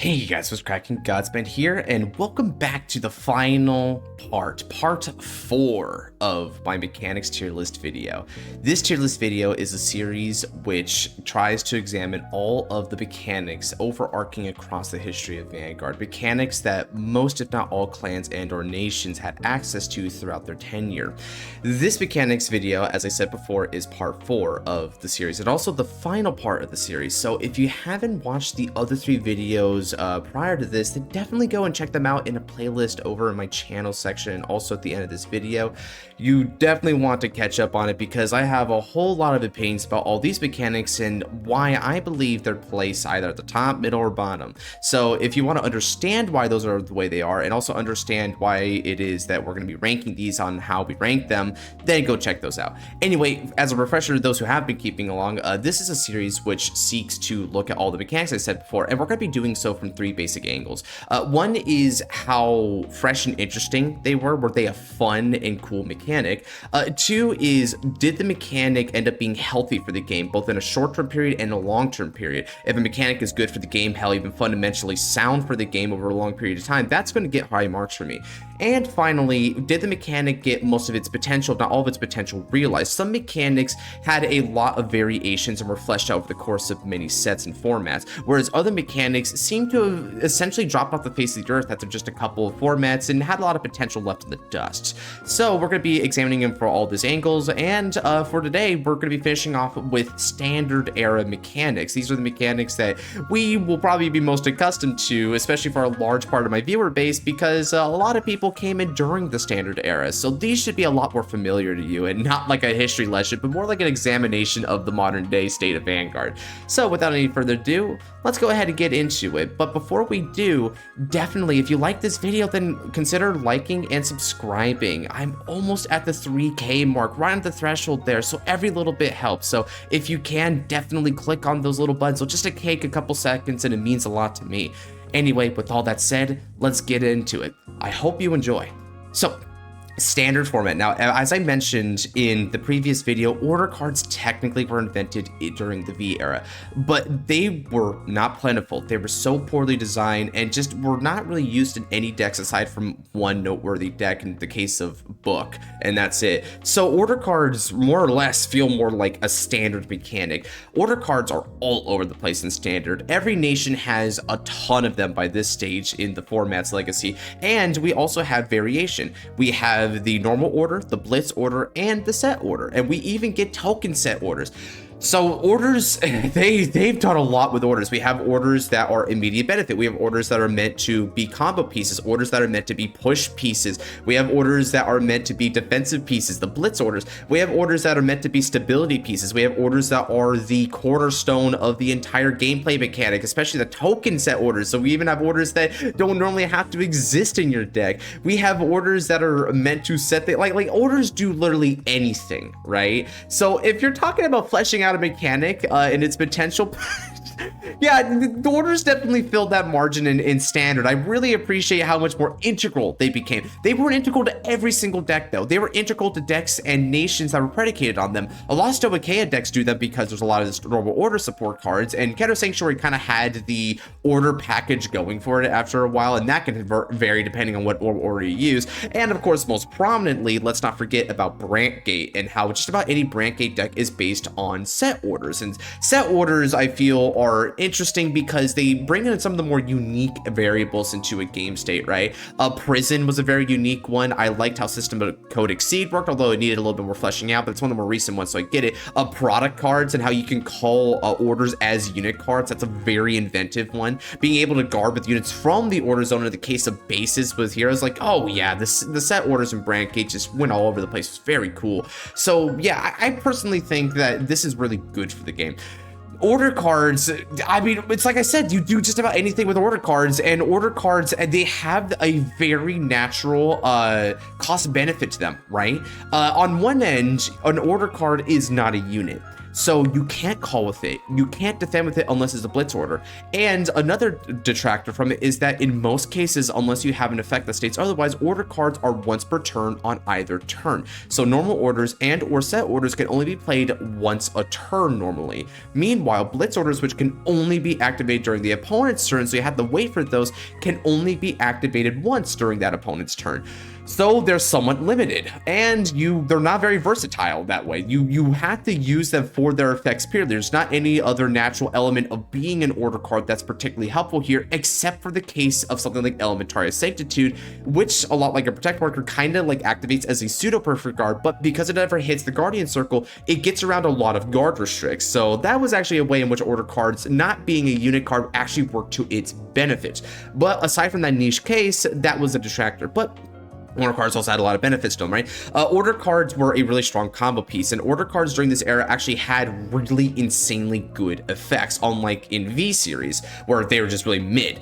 Hey you guys, what's cracking? Godsband here, and welcome back to the final part 4 of my mechanics tier list video. This tier list video is a series which tries to examine all of the mechanics overarching across the history of Vanguard. Mechanics that most, if not all, clans and or nations had access to throughout their tenure. This mechanics video, as I said before, is part 4 of the series, and also the final part of the series. So if you haven't watched the other 3 videos prior to this, then definitely go and check them out in a playlist over in my channel section, and also at the end of this video. You definitely want to catch up on it because I have a whole lot of opinions about all these mechanics and why I believe they're placed either at the top, middle, or bottom. So if you want to understand why those are the way they are, and also understand why it is that we're going to be ranking these on how we rank them, then go check those out. Anyway, as a refresher to those who have been keeping along, this is a series which seeks to look at all the mechanics I said before, and we're going to be doing so from 3 basic angles. One is how fresh and interesting they were they a fun and cool mechanic? 2 is, did the mechanic end up being healthy for the game, both in a short-term period and a long-term period? If a mechanic is good for the game, hell, even fundamentally sound for the game over a long period of time, that's going to get high marks for me. And finally, did the mechanic get most of its potential, if not all of its potential, realized? Some mechanics had a lot of variations and were fleshed out over the course of many sets and formats, whereas other mechanics seem to have essentially dropped off the face of the earth after just a couple of formats and had a lot of potential left in the dust. So we're going to be examining them for all these angles, and for today, we're going to be finishing off with standard era mechanics. These are the mechanics that we will probably be most accustomed to, especially for a large part of my viewer base, because a lot of people came in during the standard era. So these should be a lot more familiar to you, and not like a history lesson, but more like an examination of the modern day state of Vanguard. So without any further ado, let's go ahead and get into it. But before we do, definitely, if you like this video, then consider liking and subscribing. I'm almost at the 3K mark, right at the threshold there, so every little bit helps. So if you can, definitely click on those little buttons. It'll just take a couple seconds, and it means a lot to me. Anyway, with all that said, let's get into it. I hope you enjoy. So, standard format. Now, as I mentioned in the previous video, order cards technically were invented during the V era, but they were not plentiful. They were so poorly designed and just were not really used in any decks aside from one noteworthy deck in the case of Book, and that's it. So order cards more or less feel more like a standard mechanic. Order cards are all over the place in standard. Every nation has a ton of them by this stage in the format's legacy, and we also have variation. We have the normal order, the blitz order, and the set order, and we even get token set orders. So orders, they've done a lot with orders. We have orders that are immediate benefit. We have orders that are meant to be combo pieces, orders that are meant to be push pieces. We have orders that are meant to be defensive pieces, the blitz orders. We have orders that are meant to be stability pieces. We have orders that are the cornerstone of the entire gameplay mechanic, especially the token set orders. So we even have orders that don't normally have to exist in your deck. We have orders that are meant to set the, like orders do literally anything, right? So if you're talking about fleshing out a mechanic and its potential, yeah, the orders definitely filled that margin in standard. I really appreciate how much more integral they became. They weren't integral to every single deck, though. They were integral to decks and nations that were predicated on them. A lot of Stoicheia decks do them because there's a lot of this normal order support cards, and Shadow Sanctuary kind of had the order package going for it after a while, and that can vary depending on what order you use. And of course, most prominently, let's not forget about Brantgate and how just about any Brantgate deck is based on set orders. And set orders, I feel, are interesting because they bring in some of the more unique variables into a game state, right? Prison was a very unique one. I liked how System Code Exceed worked, although it needed a little bit more fleshing out, but it's one of the more recent ones, so I get it. Product cards and how you can call orders as unit cards, that's a very inventive one. Being able to guard with units from the order zone in the case of bases with heroes, like, oh yeah, the set orders in Brantgate just went all over the place. It's very cool. So yeah, I personally think that this is really good for the game. Order cards, I mean, it's like I said, you do just about anything with order cards, and order cards, they have a very natural cost benefit to them, right? On one end, an order card is not a unit. so you can't call with it. You can't defend with it unless it's a blitz order. And another detractor from it is that in most cases, unless you have an effect that states otherwise, order cards are once per turn on either turn. So normal orders and or set orders can only be played once a turn normally. Meanwhile, blitz orders, which can only be activated during the opponent's turn, so you have to wait for those, can only be activated once during that opponent's turn. So they're somewhat limited, and they're not very versatile that way. You have to use them for their effects, period. There's not any other natural element of being an order card that's particularly helpful here, except for the case of something like Elementary Sanctitude, which, a lot like a Protect marker, kind of like activates as a pseudo-perfect guard, but because it never hits the Guardian Circle, it gets around a lot of guard restricts. So that was actually a way in which order cards, not being a unit card, actually worked to its benefit. But aside from that niche case, that was a detractor. But order cards also had a lot of benefits to them, right? Order cards were a really strong combo piece, and order cards during this era actually had really insanely good effects, unlike in V series, where they were just really mid.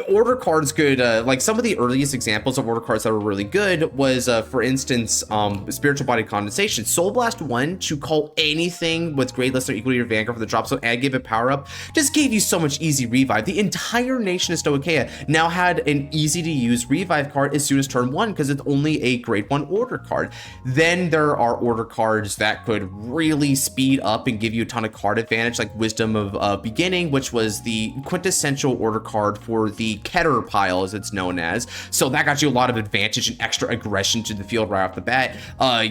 Order cards could, like some of the earliest examples of order cards that were really good was, for instance, Spiritual Body Condensation. Soul Blast 1 to call anything with grade less than or equal to your Vanguard for the drop zone and give it power up just gave you so much easy revive. The entire nation of Stoicheia now had an easy to use revive card as soon as turn 1, because it's only a grade 1 order card. Then there are order cards that could really speed up and give you a ton of card advantage, like Wisdom of Beginning, which was the quintessential order card for the Keter pile, as it's known as. So that got you a lot of advantage and extra aggression to the field right off the bat.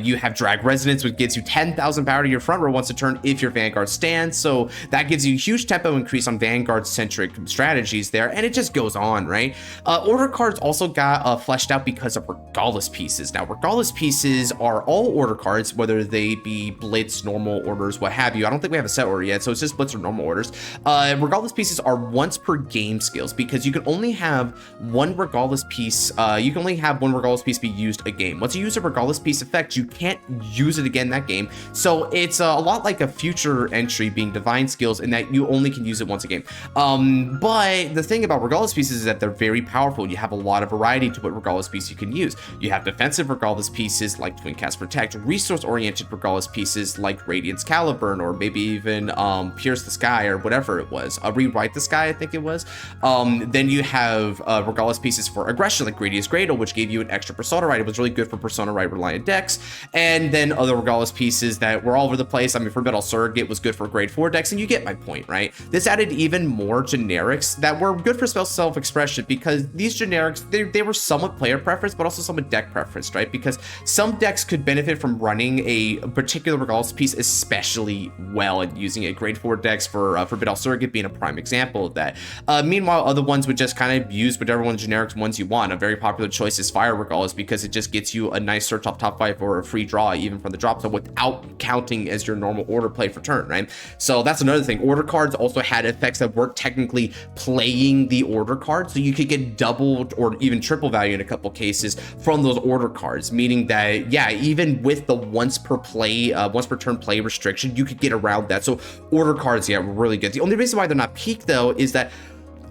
You have Drag Resonance, which gives you 10,000 power to your front row once a turn if your Vanguard stands. So that gives you a huge tempo increase on Vanguard-centric strategies there, and it just goes on, right? Order cards also got fleshed out because of Regalis pieces. Now, Regalis pieces are all order cards, whether they be blitz, normal orders, what have you. I don't think we have a set order yet, so it's just blitz or normal orders. Regalis pieces are once per game skills, because you can only have one Regalis piece. You can only have one Regalis piece be used a game. Once you use a Regalis piece effect, you can't use it again that game. So it's a lot like a future entry being divine skills, in that you only can use it once a game. But the thing about Regalis pieces is that they're very powerful. You have a lot of variety to what Regalis piece you can use. You have defensive Regalis pieces like Twin Cast Protect, resource-oriented Regalis pieces like Radiance Caliburn, or maybe even Pierce the Sky, or whatever it was. Rewrite the Sky, I think it was. Then you have Regalis pieces for aggression, like Gradius Gradle, which gave you an extra Persona Right. It was really good for Persona Right reliant decks. And then other Regalis pieces that were all over the place. I mean, for Metal Surrogate was good for grade 4 decks, and you get my point, right? This added even more generics that were good for spell self-expression, because these generics, they were somewhat player preference, but also somewhat deck preference, right? Because some decks could benefit from running a particular Regalis piece especially well, and using it. Grade 4 decks for Metal Surrogate being a prime example of that. Meanwhile, other ones would just kind of use whichever one of the generics ones you want. A very popular choice is Fire Regalis, because it just gets you a nice search off top 5 or a free draw even from the drop zone without counting as your normal order play for turn, right? So that's another thing. Order cards also had effects that weren't technically playing the order card, so you could get doubled or even triple value in a couple cases from those order cards, meaning that, yeah, even with the once per turn play restriction, you could get around that. So order cards, yeah, were really good. The only reason why they're not peak, though, is that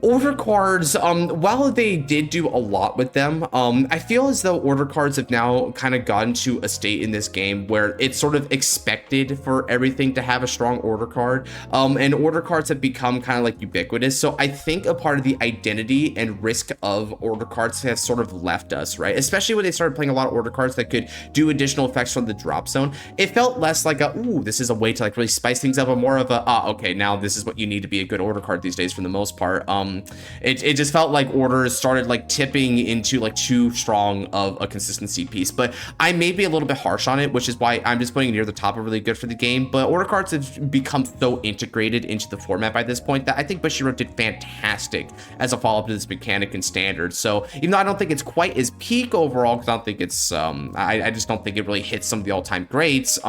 order cards, while they did do a lot with them, I feel as though order cards have now kind of gotten to a state in this game where it's sort of expected for everything to have a strong order card, and order cards have become kind of like ubiquitous. So I think a part of the identity and risk of order cards has sort of left us, right? Especially when they started playing a lot of order cards that could do additional effects from the drop zone. It felt less like a, ooh, this is a way to like really spice things up, and more of a, okay, now this is what you need to be a good order card these days for the most part. It just felt like orders started like tipping into like too strong of a consistency piece, but I may be a little bit harsh on it, which is why I'm just putting it near the top of really good for the game. But order cards have become so integrated into the format by this point that I think Bushiroad did fantastic as a follow-up to this mechanic and standard. So even though I don't think it's quite as peak overall, because I don't think it's I just don't think it really hits some of the all-time greats,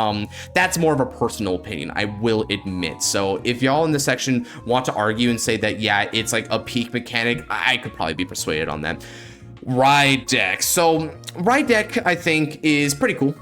that's more of a personal opinion, I will admit. So if y'all in the section want to argue and say that, yeah, it's like a peak mechanic, I could probably be persuaded on that. Ride deck. So Ride deck, I think, is pretty cool.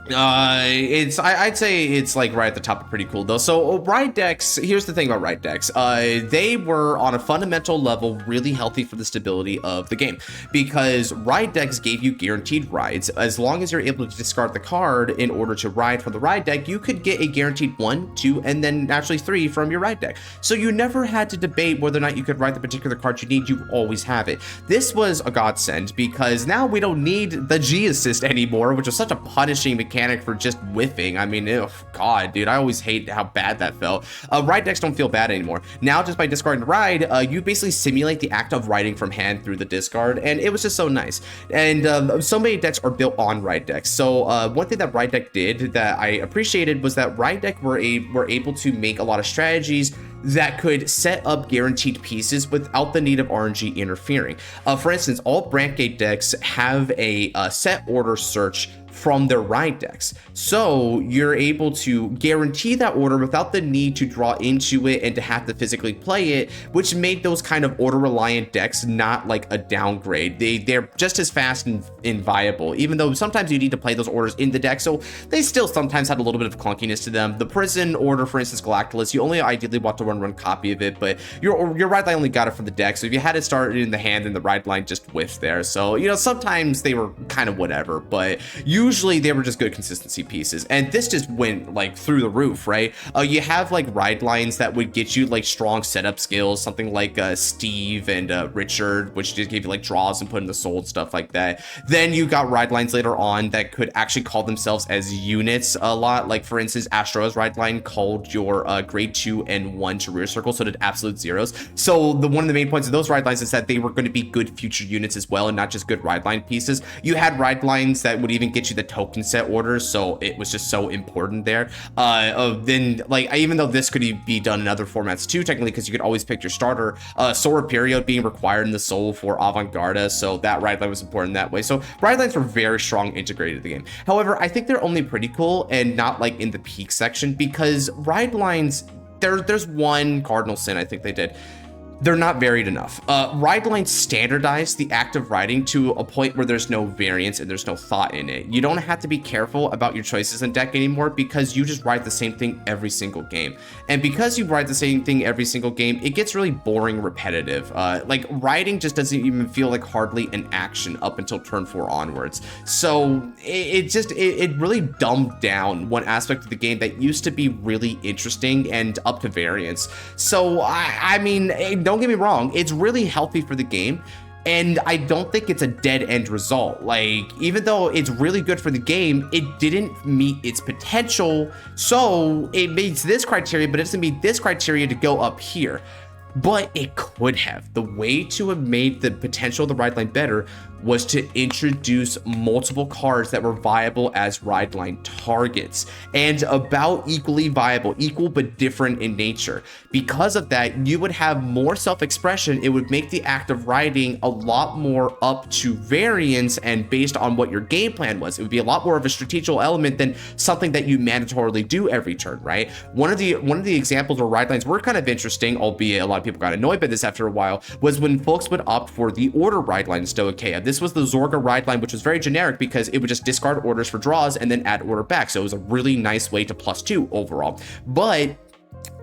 I'd say it's like right at the top, pretty cool though. So ride decks, here's the thing about ride decks. They were on a fundamental level really healthy for the stability of the game, because ride decks gave you guaranteed rides. As long as you're able to discard the card in order to ride from the ride deck, you could get a guaranteed 1, 2, and then naturally 3 from your ride deck. So you never had to debate whether or not you could ride the particular card you need. You always have it. This was a godsend, because now we don't need the G assist anymore, which was such a punishing mechanic for just whiffing. I mean, oh god, dude, I always hate how bad that felt. Ride decks don't feel bad anymore. Now, just by discarding the ride, you basically simulate the act of riding from hand through the discard, and it was just so nice. And so many decks are built on ride decks. So one thing that ride deck did that I appreciated was that ride deck were able to make a lot of strategies that could set up guaranteed pieces without the need of RNG interfering. For instance, all Brand Gate decks have a set order search from their ride decks. So you're able to guarantee that order without the need to draw into it and to have to physically play it, which made those kind of order reliant decks not like a downgrade. They're just as fast and viable, even though sometimes you need to play those orders in the deck, so they still sometimes had a little bit of clunkiness to them. The prison order, for instance, Galactus, you only ideally want to run copy of it, but your ride line only got it from the deck, so if you had it started in the hand, then the ride line just whiffs there. So, you know, sometimes they were kind of whatever, but usually they were just good consistency pieces, and this just went like through the roof, right? You have like ride lines that would get you like strong setup skills, something like Steve and Richard, which just gave you like draws and put in the soul and stuff like that. Then you got ride lines later on that could actually call themselves as units a lot. Like for instance, Astro's ride line called your grade 2 and 1 to rear circle, so did absolute zeros. So one of the main points of those ride lines is that they were going to be good future units as well, and not just good ride line pieces. You had ride lines that would even get you the token set orders, so it was just so important there. Then like even though this could be done in other formats too, technically, because you could always pick your starter. Sora Period being required in the soul for Vanguard, so that ride line was important that way. So ride lines were very strong integrated in the game. However, I think they're only pretty cool and not like in the peak section, because ride lines, there's one cardinal sin I think they did. They're not varied enough. Ride lines standardize the act of riding to a point where there's no variance and there's no thought in it. You don't have to be careful about your choices in deck anymore, because you just ride the same thing every single game. And because you ride the same thing every single game, it gets really boring, repetitive. Like riding just doesn't even feel like hardly an action up until turn 4 onwards. So it really dumbed down one aspect of the game that used to be really interesting and up to variance. So I mean, don't get me wrong, it's really healthy for the game, and I don't think it's a dead end result. Like, even though it's really good for the game, it didn't meet its potential, so it meets this criteria, but it doesn't meet this criteria to go up here. But it could have. The way to have made the potential of the ride line better was to introduce multiple cards that were viable as ride line targets, and about equally viable, equal but different in nature. Because of that, you would have more self-expression. It would make the act of riding a lot more up to variance and based on what your game plan was. It would be a lot more of a strategical element than something that you mandatorily do every turn, right? One of the examples where ride lines were kind of interesting, albeit a lot of people got annoyed by this after a while, was when folks would opt for the order ride line in Stoicheia. This was the Zorga ride line, which was very generic because it would just discard orders for draws and then add order back. So it was a really nice way to +2 overall. But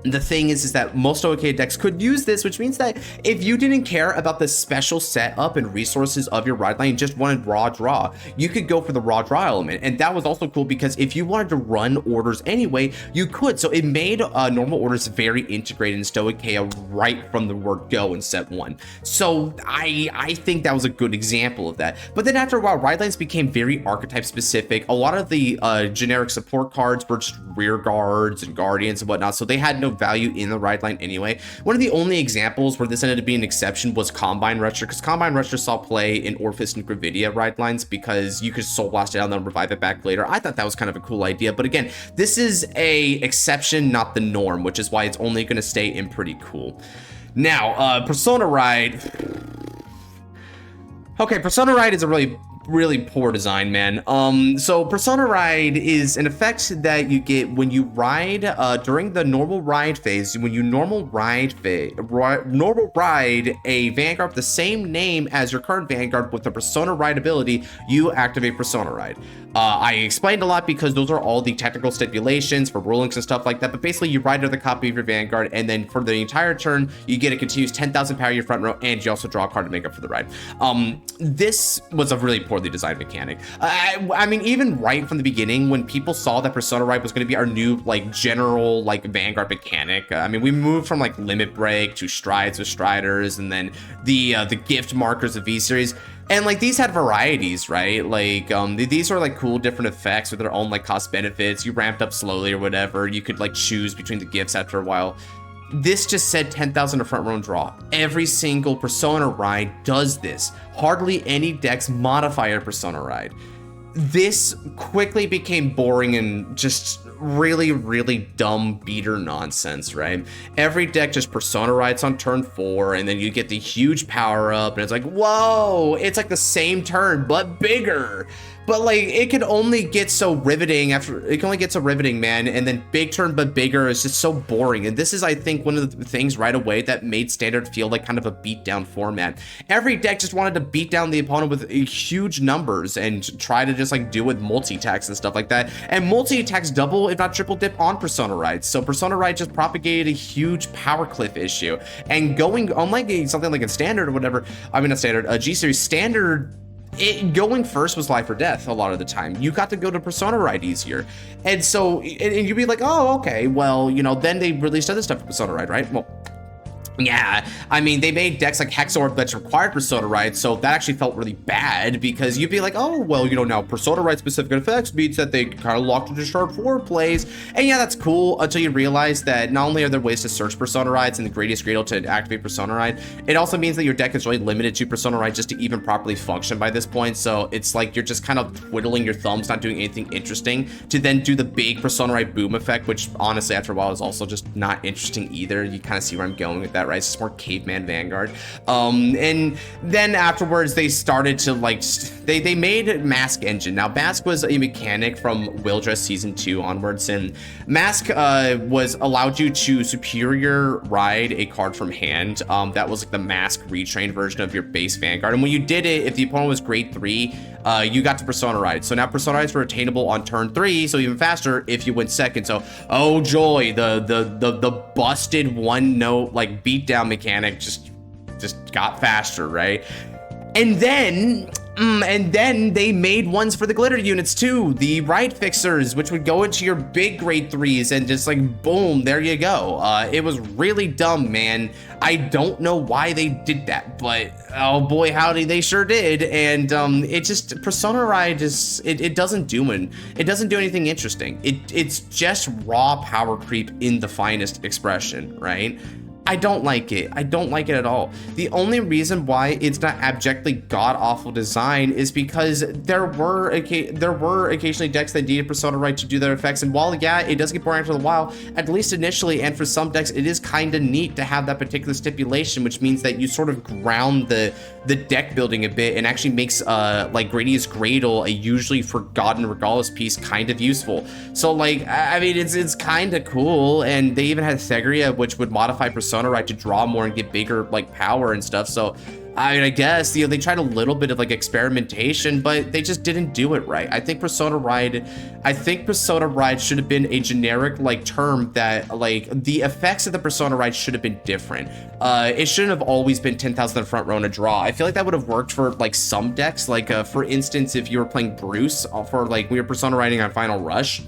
the thing is that most OK decks could use this, which means that if you didn't care about the special setup and resources of your ride line and just wanted raw draw, you could go for the raw draw element. And that was also cool because if you wanted to run orders anyway, you could. So it made normal orders very integrated in Stoicheia right from the word go in set 1. So I think that was a good example of that. But then after a while, ride lines became very archetype specific. A lot of the generic support cards were just rear guards and guardians and whatnot, so they had no value in the ride line anyway. One of the only examples where this ended up being an exception was Combine Rusher, because Combine Rusher saw play in Orphis and Gravidia ride lines because you could Soul Blast it out and then revive it back later. I thought that was kind of a cool idea, but again, this is a exception, not the norm, which is why it's only going to stay in pretty cool. Now, Persona Ride. Okay, Persona Ride is a really really poor design, man. So Persona Ride is an effect that you get when you ride during the normal ride phase. When you normal ride a Vanguard with the same name as your current Vanguard with the Persona Ride ability, you activate Persona Ride. I explained a lot because those are all the technical stipulations for rulings and stuff like that, but basically you ride another copy of your Vanguard, and then for the entire turn, you get a continuous 10,000 power your front row, and you also draw a card to make up for the ride. This was a really poorly designed mechanic. I mean, even right from the beginning, when people saw that Persona Ride was going to be our new, like, general, like, Vanguard mechanic, I mean, we moved from, like, Limit Break to Strides with Striders, and then the gift markers of V-Series. And like these had varieties, right? Like these were like cool different effects with their own like cost benefits. You ramped up slowly or whatever. You could like choose between the gifts after a while. This just said 10,000 to front row and draw. Every single Persona Ride does this. Hardly any decks modify a Persona Ride. This quickly became boring and just really dumb beater nonsense, right? Every deck just Persona Rides on turn 4, and then you get the huge power up, and it's like, whoa, it's like the same turn but bigger. But like it can only get so riveting, man, and then big turn but bigger is just so boring. And this is, I think, one of the things right away that made Standard feel like kind of a beatdown format. Every deck just wanted to beat down the opponent with huge numbers and try to just like do with multi-attacks and stuff like that. And multi-attacks double, if not triple dip on Persona Rides. So Persona Ride just propagated a huge power cliff issue. And going, unlike something like in Standard or whatever, I mean not Standard, G-Series, Standard, going first was life or death a lot of the time. You got to go to Persona Ride easier. And so, and you'd be like, oh, okay, well, you know, then they released other stuff for Persona Ride, right? Well, yeah, I mean, they made decks like Hexorb that required Persona Ride, so that actually felt really bad because you'd be like, oh, well, you know, now Persona Ride specific effects means that they kind of locked into short 4 plays. And yeah, that's cool until you realize that not only are there ways to search Persona Rides and the Gradius Gradle to activate Persona Ride, it also means that your deck is really limited to Persona Ride just to even properly function by this point. So it's like you're just kind of twiddling your thumbs, not doing anything interesting, to then do the big Persona Ride boom effect, which honestly, after a while, is also just not interesting either. You kind of see where I'm going with that, right? It's just more caveman Vanguard. And then afterwards they started to like they made Mask Engine. Now Mask was a mechanic from Overdress season 2 onwards, and Mask was allowed you to superior ride a card from hand. That was like the Mask retrained version of your base Vanguard, and when you did it, if the opponent was grade 3, you got to Persona Ride. So now Persona Rides were attainable on turn 3, so even faster if you went second. So oh joy, the busted one note like beatdown mechanic just got faster, right? And then they made ones for the glitter units too, the ride fixers, which would go into your big grade 3s and just like boom, there you go. It was really dumb, man. I don't know why they did that, but oh boy howdy, they sure did. And it just, Persona Ride is, it doesn't do anything interesting. It's just raw power creep in the finest expression, right? I don't like it. I don't like it at all. The only reason why it's not abjectly god-awful design is because there were occasionally decks that needed Persona Ride to do their effects, and while yeah, it does get boring after a while, at least initially, and for some decks, it is kind of neat to have that particular stipulation, which means that you sort of ground the deck building a bit and actually makes like Gradius Gradle, a usually forgotten Regalis piece, kind of useful. So like, I mean, it's kind of cool, and they even had Thegria, which would modify Persona Ride to draw more and get bigger like power and stuff. So I mean, I guess, you know, they tried a little bit of like experimentation, but they just didn't do it right. I think Persona Ride should have been a generic like term that like the effects of the Persona Ride should have been different. It shouldn't have always been 10,000 in front row and a draw. I feel like that would have worked for like some decks. Like for instance, if you were playing Bruce for like we were Persona Riding on Final Rush,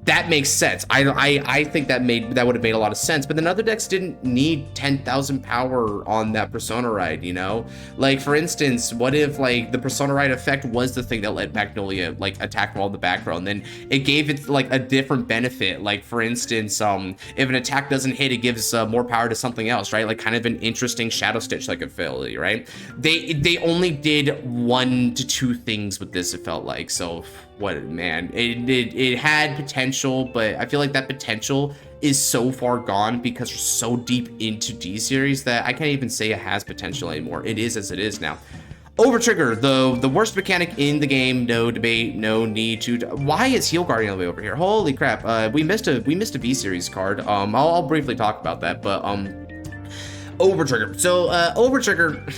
that makes sense. I think that would have made a lot of sense. But then other decks didn't need 10,000 power on that Persona Ride, you know? Like for instance, what if like the Persona Ride effect was the thing that let Magnolia like attack while in the back row, and then it gave it like a different benefit. Like for instance, if an attack doesn't hit, it gives more power to something else, right? Like kind of an interesting Shadow Stitch like ability, right? They only did 1 to 2 things with this, it felt like. So what, man, it had potential, but I feel like that potential is so far gone because we're so deep into D-Series that I can't even say it has potential anymore. It is as it is now. Overtrigger, the worst mechanic in the game, no debate, no need to. Why is Heal Guardian all the way over here? Holy crap! We missed a V series card. I'll briefly talk about that, but Overtrigger. So Overtrigger.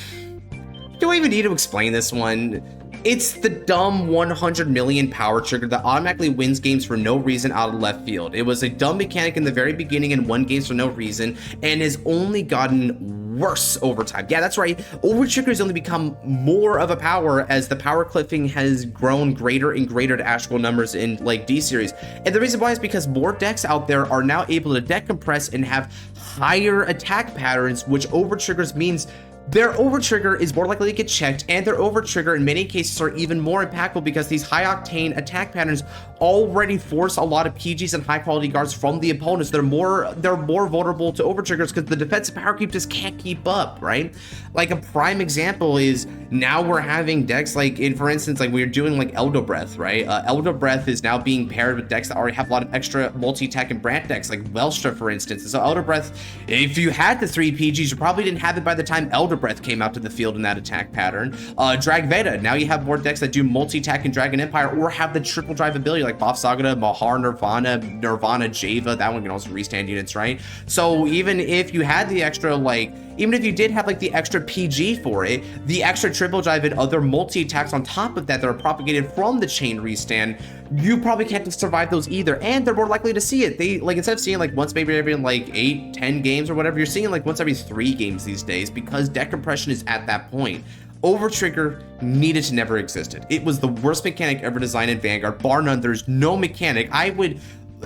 Do I even need to explain this one? It's the dumb 100 million power trigger that automatically wins games for no reason out of left field. It was a dumb mechanic in the very beginning and won games for no reason, and has only gotten worse over time. Yeah, that's right. Overtrigger has only become more of a power as the power cliffing has grown greater and greater to actual numbers in like D series. And the reason why is because more decks out there are now able to deck compress and have higher attack patterns, which Overtriggers means their overtrigger is more likely to get checked, and their overtrigger in many cases are even more impactful because these high octane attack patterns already force a lot of PGs and high quality guards from the opponents. They're more vulnerable to overtriggers because the defensive power creep just can't keep up, right? Like a prime example is now we're having decks like for instance, like we're doing like Elder Breath, right? Elder Breath is now being paired with decks that already have a lot of extra multi-attack and brand decks like Welstra, for instance. And so Elder Breath, if you had the 3 PGs, you probably didn't have it by the time Elder Breath came out to the field in that attack pattern. Drag Veda, now you have more decks that do multi-attack and Dragon Empire or have the triple drive ability like Boff Sagada, Mahar, Nirvana, Java. That one can also restand units, right? So even if you had the extra, like, even if you did have like the extra PG for it, the extra triple drive and other multi-attacks on top of that that are propagated from the chain restand, you probably can't survive those either, and they're more likely to see it. They, like, instead of seeing like once maybe every like 8-10 games or whatever, you're seeing like once every 3 games these days because deck compression is at that point. Overtrigger needed to never existed. It was the worst mechanic ever designed in Vanguard, bar none. There's no mechanic. I would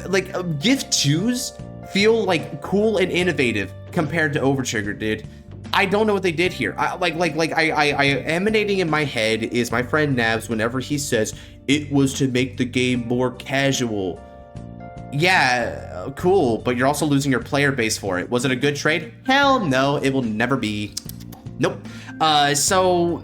like Gift 2s feel like cool and innovative compared to Overtrigger, dude. I don't know what they did here. I emanating in my head is my friend Nabs whenever he says it was to make the game more casual. Yeah, cool, but you're also losing your player base for it. Was it a good trade? Hell no, it will never be. Nope. So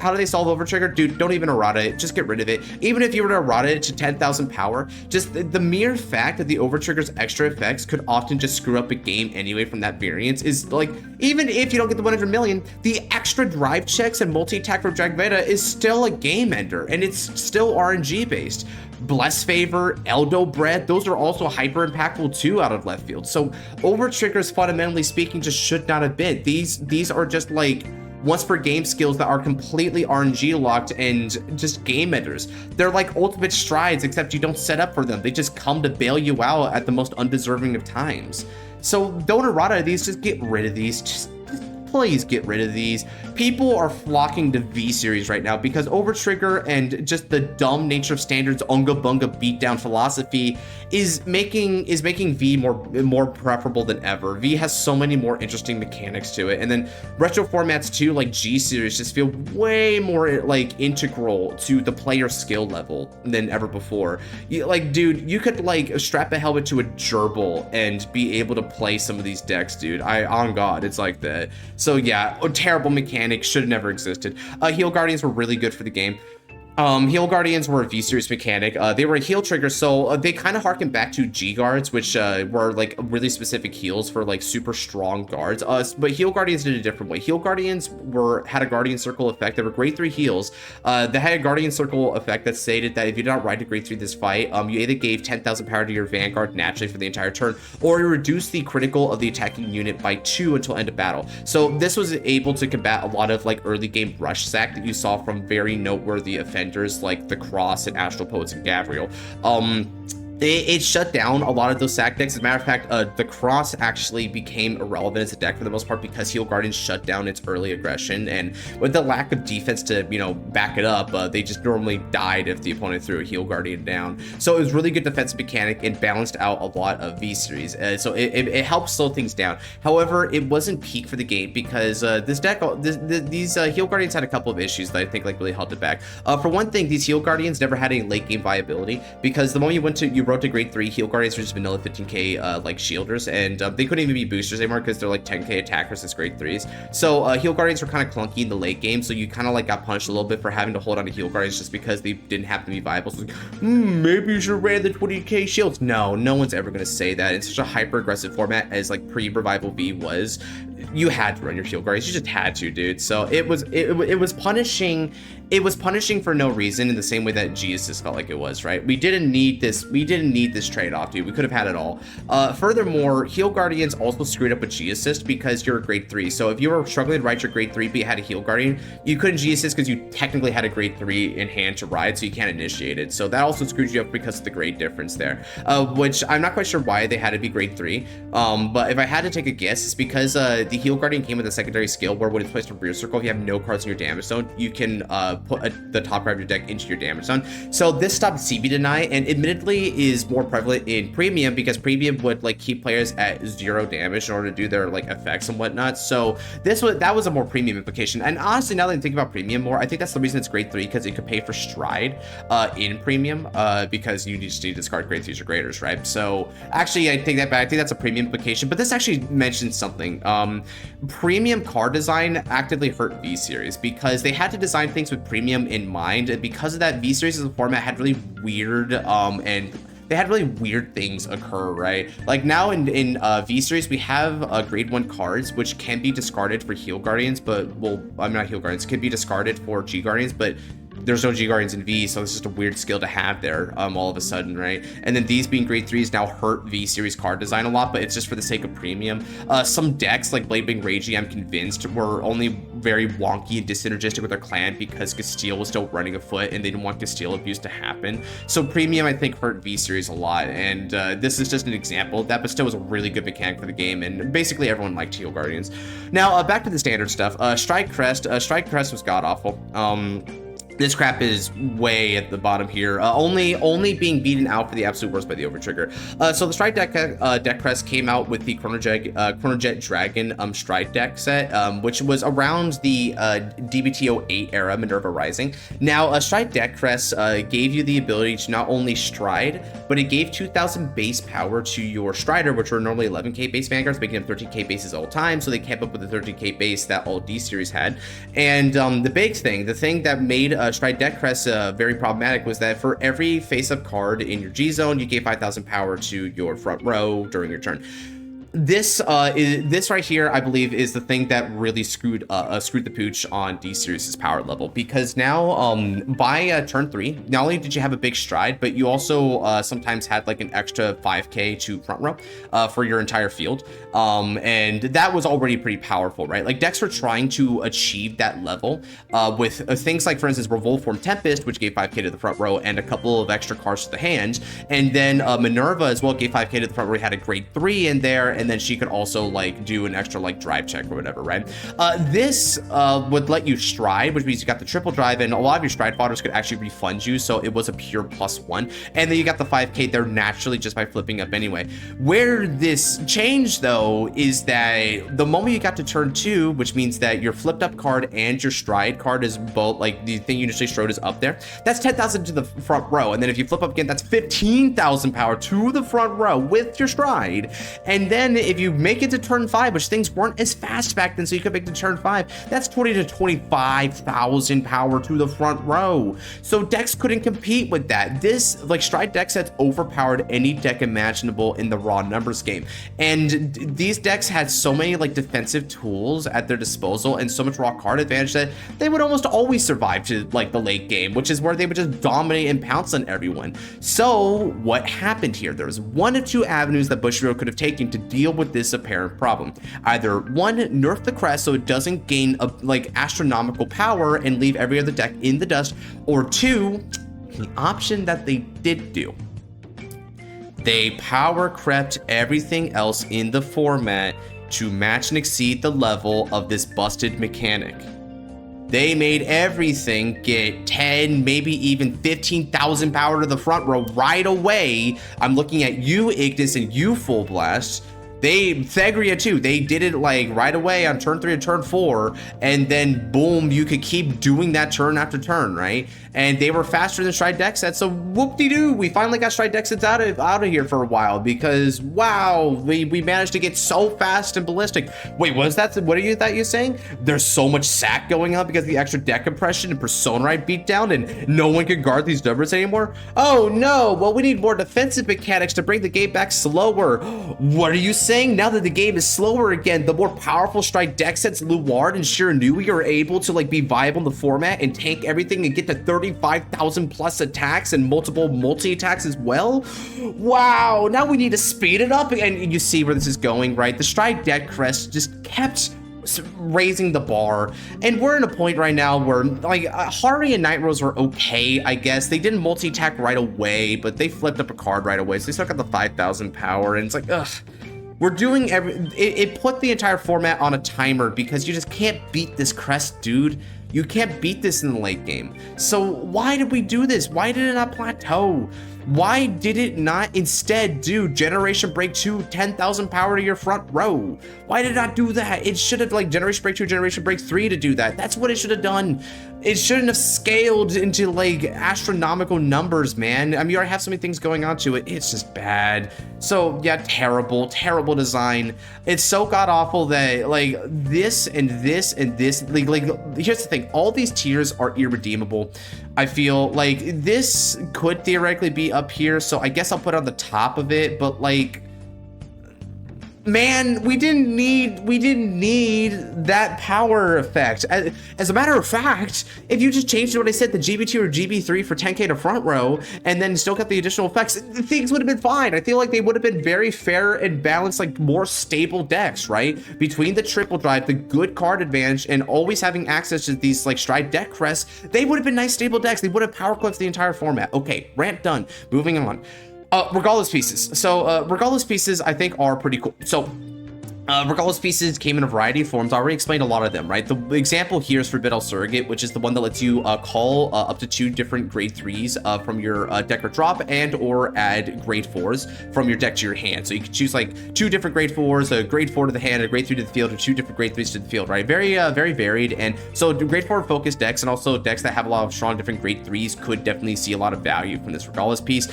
how do they solve Overtrigger? Dude, don't even errata it. Just get rid of it. Even if you were to errata it to 10,000 power, just the mere fact that the Overtrigger's extra effects could often just screw up a game anyway from that variance is like, even if you don't get the 100 million, the extra drive checks and multi-attack from Drag Veda is still a game ender, and it's still RNG based. Bless Favor, Eldo Bread, those are also hyper impactful too out of left field. So Overtriggers, fundamentally speaking, just should not have been. These are just like once per game skills that are completely RNG locked and just game enders. They're like ultimate strides, except you don't set up for them. They just come to bail you out at the most undeserving of times. So don't errata these, just get rid of these. Just please get rid of these. People are flocking to V series right now because Overtrigger and just the dumb nature of standards unga bunga beatdown philosophy is making V more preferable than ever. V has so many more interesting mechanics to it, and then retro formats too, like G series, just feel way more like integral to the player skill level than ever before. Like, dude, you could like strap a helmet to a gerbil and be able to play some of these decks, dude. On God, it's like that. So yeah, a terrible mechanic, should have never existed. Heal Guardians were really good for the game. Heal Guardians were a V-Series mechanic. They were a heal trigger, so they kind of harken back to G-Guards, which were like really specific heals for like super strong guards. But Heal Guardians did it a different way. Heal Guardians had a Guardian Circle effect. They were grade 3 heals. They had a Guardian Circle effect that stated that if you did not ride to grade 3 this fight, you either gave 10,000 power to your Vanguard naturally for the entire turn, or you reduced the critical of the attacking unit by 2 until end of battle. So this was able to combat a lot of like early game rush sack that you saw from very noteworthy offenders like the Cross and Astral Poets and Gabriel. It shut down a lot of those sack decks. As a matter of fact, the Cross actually became irrelevant as a deck for the most part because Heal Guardians shut down its early aggression, and with the lack of defense to, back it up, they just normally died if the opponent threw a Heal Guardian down. So it was really good defensive mechanic and balanced out a lot of V-Series. So it helped slow things down. However, it wasn't peak for the game because this deck, these Heal Guardians had a couple of issues that I think like really held it back. For one thing, these Heal Guardians never had any late game viability because the moment you rode to grade 3, Heal Guardians were just vanilla 15k like shielders, and they couldn't even be boosters anymore because they're like 10k attackers as grade 3s. So Heal Guardians were kind of clunky in the late game, so you kind of like got punished a little bit for having to hold on to Heal Guardians just because they didn't happen to be viable. So maybe you should ran the 20k shields. No one's ever going to say that. In such a hyper aggressive format as like pre-revival V was, you had to run your Heal Guardians. You just had to, dude. So it was punishing. It was punishing for no reason, in the same way that Geosis felt like it was, right? We didn't need this. We didn't need this trade-off, dude. We could have had it all. Furthermore, Heal Guardians also screwed up with Geosis because you're a grade 3. So if you were struggling to ride your grade 3 but you had a Heal Guardian, you couldn't Geosis because you technically had a grade 3 in hand to ride, so you can't initiate it. So that also screwed you up because of the grade difference there, which I'm not quite sure why they had to be grade 3. But if I had to take a guess, it's because the Heal Guardian came with a secondary skill where when it's placed in rear circle, if you have no cards in your damage zone, you can put the top card of your deck into your damage zone. So this stopped CB deny, and admittedly is more prevalent in premium because premium would like keep players at 0 damage in order to do their like effects and whatnot. So that was a more premium implication. And honestly, now that I think about premium more, I think that's the reason it's grade 3, because it could pay for stride in premium because you just need to discard grade 3s or graders, right? So actually, I take that back. I think that's a premium implication, but this actually mentions something. Premium card design actively hurt V Series because they had to design things with premium in mind, and because of that, V Series as a format had really weird and they had really weird things occur, right? Like now in V Series, we have grade 1 cards, which can be discarded for Heal Guardians, but, well, I'm not Heal Guardians, can be discarded for G Guardians, but there's no G Guardians in V, so it's just a weird skill to have there all of a sudden, right? And then these being grade 3s now hurt V Series card design a lot, but it's just for the sake of premium. Some decks like Bladewing Ragey, I'm convinced, were only very wonky and dissynergistic with their clan because Castile was still running afoot and they didn't want Castile abuse to happen. So premium, I think, hurt V Series a lot, and this is just an example of that, but still was a really good mechanic for the game, and basically everyone liked Heal Guardians. Now, back to the standard stuff. Strike Crest. Strike Crest was god-awful. This crap is way at the bottom here, only being beaten out for the absolute worst by the Overtrigger. So the Stride deck crest came out with the Chronojet Dragon Stride deck set, which was around the DBT08 era, Minerva Rising. Now, Stride deck crest gave you the ability to not only stride, but it gave 2,000 base power to your Strider, which were normally 11k base Vanguards, making them 13k bases all time, so they kept up with the 13k base that all D series had. And the big thing, the thing that made Stride deck crest very problematic was that for every face-up card in your G zone, you gave 5,000 power to your front row during your turn. This right here, I believe, is the thing that really screwed the pooch on D Series' power level, because now by turn 3, not only did you have a big stride, but you also sometimes had like an extra 5k to front row for your entire field, and that was already pretty powerful, right? Like decks were trying to achieve that level with things like, for instance, Revoltform Tempest, which gave 5k to the front row and a couple of extra cards to the hand, and then Minerva as well gave 5k to the front row. Had a grade 3 in there, and then she could also like do an extra like drive check or whatever, right? This would let you stride, which means you got the triple drive, and a lot of your stride fodders could actually refund you, so it was a pure +1, and then you got the 5k there naturally just by flipping up anyway. Where this changed though is that the moment you got to turn 2, which means that your flipped up card and your stride card is both, like the thing you initially strode is up there, that's 10,000 to the front row, and then if you flip up again, that's 15,000 power to the front row with your stride. And then if you make it to turn 5, which things weren't as fast back then, so you could make it to turn 5, that's 20 to 25,000 power to the front row. So decks couldn't compete with that. This, like, Stride deck sets overpowered any deck imaginable in the raw numbers game. And these decks had so many, like, defensive tools at their disposal and so much raw card advantage that they would almost always survive to, like, the late game, which is where they would just dominate and pounce on everyone. So what happened here? There was one of two avenues that Bushiroad could have taken to deal with this apparent problem. Either one, nerf the crest so it doesn't gain like astronomical power and leave every other deck in the dust, or two, the option that they did do, they power crept everything else in the format to match and exceed the level of this busted mechanic. They made everything get 10, maybe even 15,000 power to the front row right away. I'm looking at you, Ignis, and you, Full Blast. Thegria too, they did it like right away on turn 3 and turn 4, and then boom, you could keep doing that turn after turn, right? And they were faster than Stride deck sets, so whoop-de-doo, we finally got Stride deck sets out of here for a while, because wow, we managed to get so fast and ballistic. Wait, what is that? What are you saying? There's so much sack going on because of the extra deck compression and Persona Ride beatdown, and no one can guard these numbers anymore? Oh no, well, we need more defensive mechanics to bring the game back slower. What are you saying? saying now that the game is slower again, the more powerful strike deck sets Luard and Shiranui are able to like be viable in the format and tank everything and get to 35,000 plus attacks and multiple multi-attacks as well? Wow, now we need to speed it up, and you see where this is going, right? The strike deck crest just kept raising the bar, and we're in a point right now where like Hari and Night Rose were okay, I guess. They didn't multi-attack right away, but they flipped up a card right away, so they still got the 5,000 power, and it's like, ugh. We're doing it put the entire format on a timer because you just can't beat this crest, dude. You can't beat this in the late game. So why did we do this? Why did it not plateau? Why did it not instead do Generation Break 2, 10,000 power to your front row? Why did it not do that? It should have like Generation Break 2, Generation Break 3 to do that. That's what it should have done. It shouldn't have scaled into like astronomical numbers, man. I mean, you already have so many things going on to it. It's just bad. So yeah, terrible design. It's so god awful that like this and this and this, like here's the thing, all these tiers are irredeemable. I feel like this could theoretically be up here, so I guess I'll put it on the top of it, but like, man, we didn't need that power effect. As a matter of fact, if you just changed what I said, the GB2 or GB3 for 10k to front row, and then still got the additional effects, things would have been fine. I feel like they would have been very fair and balanced, like more stable decks, right? Between the triple drive, the good card advantage, and always having access to these like stride deck crests, they would have been nice stable decks. They would have power clipped the entire format. Okay, rant done. Moving on. Regalis pieces. So Regalis pieces I think are pretty cool. So Regalis pieces came in a variety of forms. I already explained a lot of them, right? The example here is for Bidal Surrogate, which is the one that lets you call up to 2 different grade 3s from your deck or drop, and or add grade 4s from your deck to your hand. So you can choose like 2 different grade 4s, a grade 4 to the hand, a grade 3 to the field, or 2 different grade 3s to the field, right? Very varied. And so grade 4 focused decks, and also decks that have a lot of strong different grade 3s could definitely see a lot of value from this Regalis piece.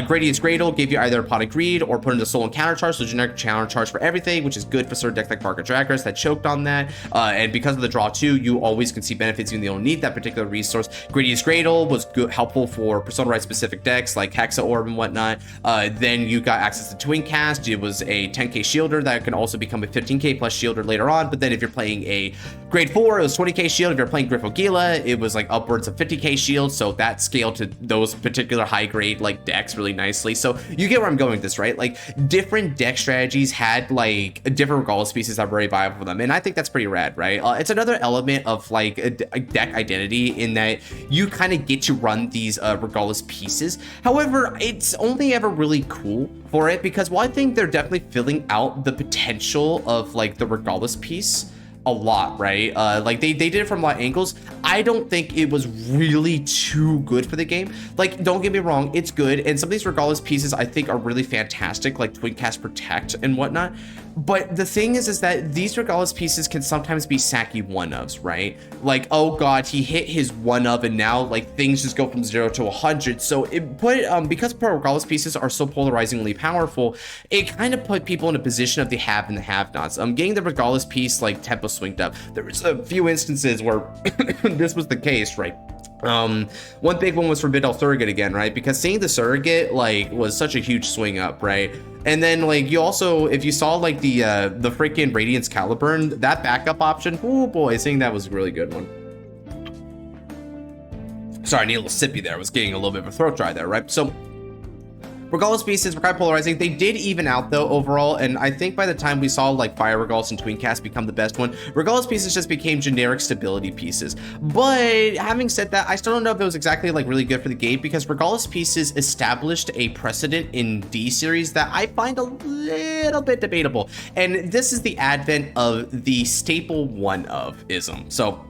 Gradient's Gradle gave you either a Pot of Greed or put into Soul and Counter Charge, so generic counter charge for everything, which is good for certain decks like Barker Draggers that choked on that. And because of the draw too, you always can see benefits even though you don't need that particular resource. Gradient's Gradle was good, helpful for Persona Right specific decks like Hexa Orb and whatnot. Then you got access to Twin Cast. It was a 10k shielder that can also become a 15k plus shielder later on. But then if you're playing a grade 4, it was 20k shield. If you're playing Griffogila, it was like upwards of 50k shield. So that scaled to those particular high grade like decks really nicely. So you get where I'm going with this, right? Like different deck strategies had like different Regalis pieces that were very viable for them, and I think that's pretty rad, right? It's another element of like a deck identity in that you kind of get to run these Regalis pieces. However, it's only ever really cool for it because while I think they're definitely filling out the potential of like the Regalis piece a lot, right? Like they did it from a lot of angles. I don't think it was really too good for the game. Like, don't get me wrong, it's good, and some of these Regalis pieces I think are really fantastic, like Twin Cast Protect and whatnot. But the thing is that these Regalis pieces can sometimes be sacky one-ofs, right? Like, oh god, he hit his one-of and now like things just go from 0 to 100. So it put because Regalis pieces are so polarizingly powerful, it kind of put people in a position of the have and the have-nots. Getting the Regalis piece like tempo swinged up. There was a few instances where this was the case, right? One big one was for Bidal Surrogate again, right? Because seeing the Surrogate like was such a huge swing up, right? And then like you also, if you saw like the freaking Radiance Caliburn, that backup option, oh boy, seeing that was a really good one. Sorry, I need a little sippy there. I was getting a little bit of a throat dry there, right? So Regalis pieces were kind of polarizing. They did even out though overall, and I think by the time we saw like Fire Regalis and Twin Cast become the best one, Regalis pieces just became generic stability pieces. But having said that, I still don't know if it was exactly like really good for the game because Regalis pieces established a precedent in D series that I find a little bit debatable. And this is the advent of the staple one-of-ism. So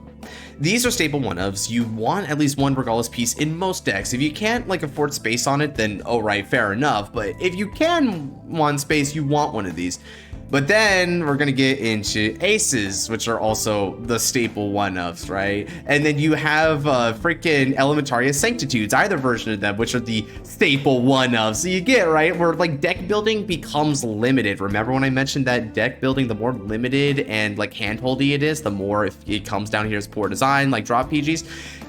these are staple one-ofs. You want at least one Regalis piece in most decks. If you can't like afford space on it, then all right, fair enough. But if you can want space, you want one of these. But then we're gonna get into aces, which are also the staple one-ups, right? And then you have freaking Elementaria Sanctitudes, either version of them, which are the staple one-ups. So you get, right, where like deck building becomes limited. Remember when I mentioned that deck building, the more limited and like handholdy it is, the more if it comes down here as poor design, like drop PGs.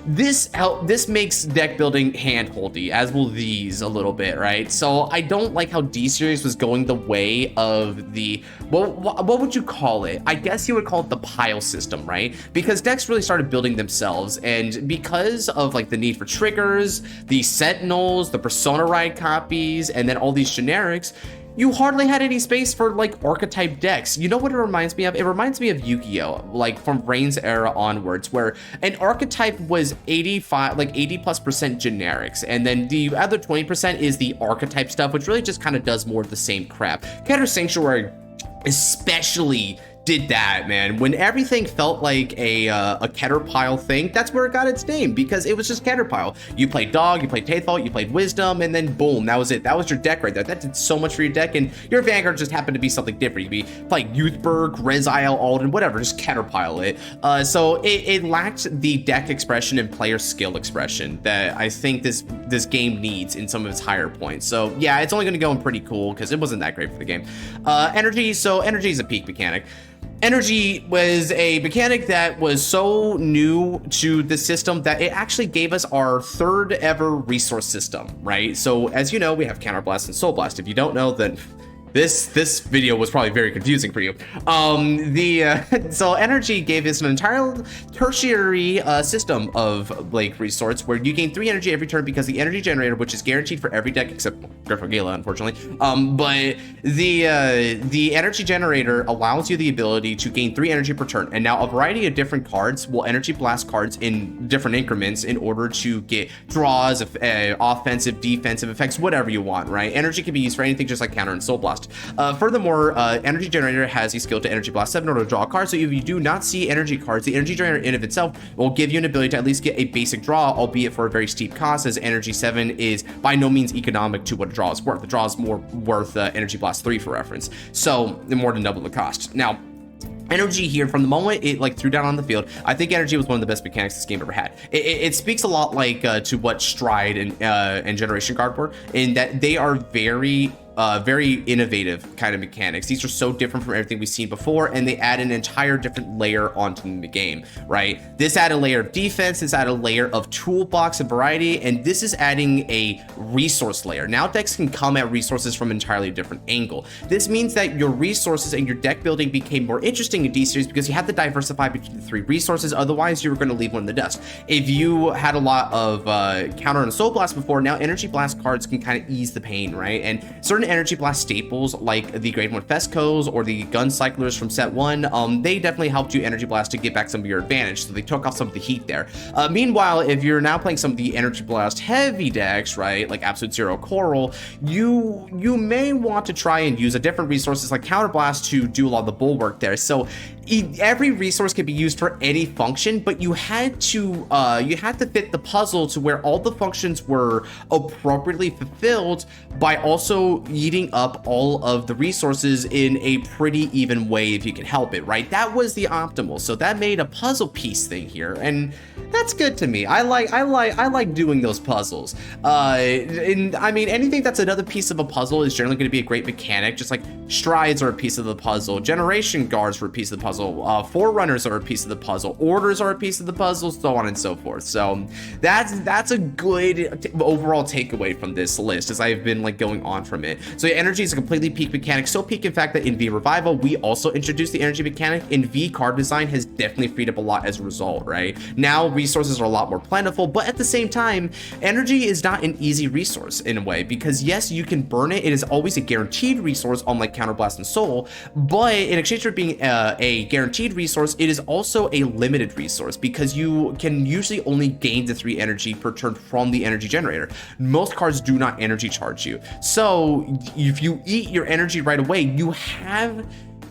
This makes deck building handholdy, as will these a little bit, right? So I don't like how D-Series was going the way of the, what would you call it? I guess you would call it the pile system, right? Because decks really started building themselves, and because of like the need for triggers, the Sentinels, the Persona Ride copies, and then all these generics, you hardly had any space for like archetype decks. You know what it reminds me of? It reminds me of Yu-Gi-Oh, like from Reign's era onwards, where an archetype was 85, like 80+% generics, and then the other 20% is the archetype stuff, which really just kind of does more of the same crap. Counter Sanctuary especially did that, man. When everything felt like a Caterpile thing, that's where it got its name, because it was just Caterpile. You played Dog, you played Taythalt, you played Wisdom, and then boom, that was it. That was your deck right there. That did so much for your deck, and your Vanguard just happened to be something different. You could be like Youthberg, Rezile, Alden, whatever, just Caterpile it. So it lacked the deck expression and player skill expression that I think this game needs in some of its higher points. So yeah, it's only going to go in pretty cool because it wasn't that great for the game. Energy, so energy is a peak mechanic. Energy was a mechanic that was so new to the system that it actually gave us our third ever resource system, right? So as you know, we have Counterblast and Soul Blast. If you don't know, then this video was probably very confusing for you. So energy gave us an entire tertiary system of like resource where you gain 3 energy every turn because the energy generator, which is guaranteed for every deck except Griffo Gala, unfortunately. But the energy generator allows you the ability to gain 3 energy per turn. And now a variety of different cards will energy blast cards in different increments in order to get draws, offensive, defensive effects, whatever you want, right? Energy can be used for anything, just like Counter and Soul Blast. Furthermore, Energy Generator has a skill to Energy Blast 7 in order to draw a card, so if you do not see energy cards, the Energy Generator in of itself will give you an ability to at least get a basic draw, albeit for a very steep cost, as Energy 7 is by no means economic to what a draw is worth. The draw is more worth Energy Blast 3 for reference, so more than double the cost. Now, energy here, from the moment it like threw down on the field, I think energy was one of the best mechanics this game ever had. It speaks a lot like to what Stride and Generation Guard were, in that they are very innovative kind of mechanics. These are so different from everything we've seen before, and they add an entire different layer onto the game, right? This added a layer of defense, this added a layer of toolbox and variety, and this is adding a resource layer. Now decks can come at resources from an entirely different angle. This means that your resources and your deck building became more interesting in D-Series because you had to diversify between the 3 resources, otherwise you were going to leave one in the dust. If you had a lot of Counter and Soul Blast before, now Energy Blast cards can kind of ease the pain, right? And certain Energy Blast staples like the Grade 1 Fescos or the Gun Cyclers from set 1, they definitely helped you Energy Blast to get back some of your advantage, so they took off some of the heat there. Meanwhile, if you're now playing some of the Energy Blast heavy decks, right, like Absolute Zero Coral, you may want to try and use a different resources like Counter Blast to do a lot of the bulwark there. So every resource can be used for any function, but you had to fit the puzzle to where all the functions were appropriately fulfilled by also eating up all of the resources in a pretty even way if you can help it, right? That was the optimal. So that made a puzzle piece thing here, and that's good to me. I like doing those puzzles. And I mean, anything that's another piece of a puzzle is generally going to be a great mechanic, just like strides are a piece of the puzzle, generation guards are a piece of the puzzle, forerunners are a piece of the puzzle, orders are a piece of the puzzle, so on and so forth. So that's a good overall takeaway from this list, as I've been like going on from it. So energy is a completely peak mechanic, so peak in fact that in V Revival we also introduced the energy mechanic. In V, card design has definitely freed up a lot as a result, right? Now resources are a lot more plentiful, but at the same time, energy is not an easy resource in a way, because yes, you can burn it. It is always a guaranteed resource, unlike Counterblast and Soul, but in exchange for being a guaranteed resource, it is also a limited resource because you can usually only gain the 3 energy per turn from the energy generator. Most cards do not energy charge you. So if you eat your energy right away, you have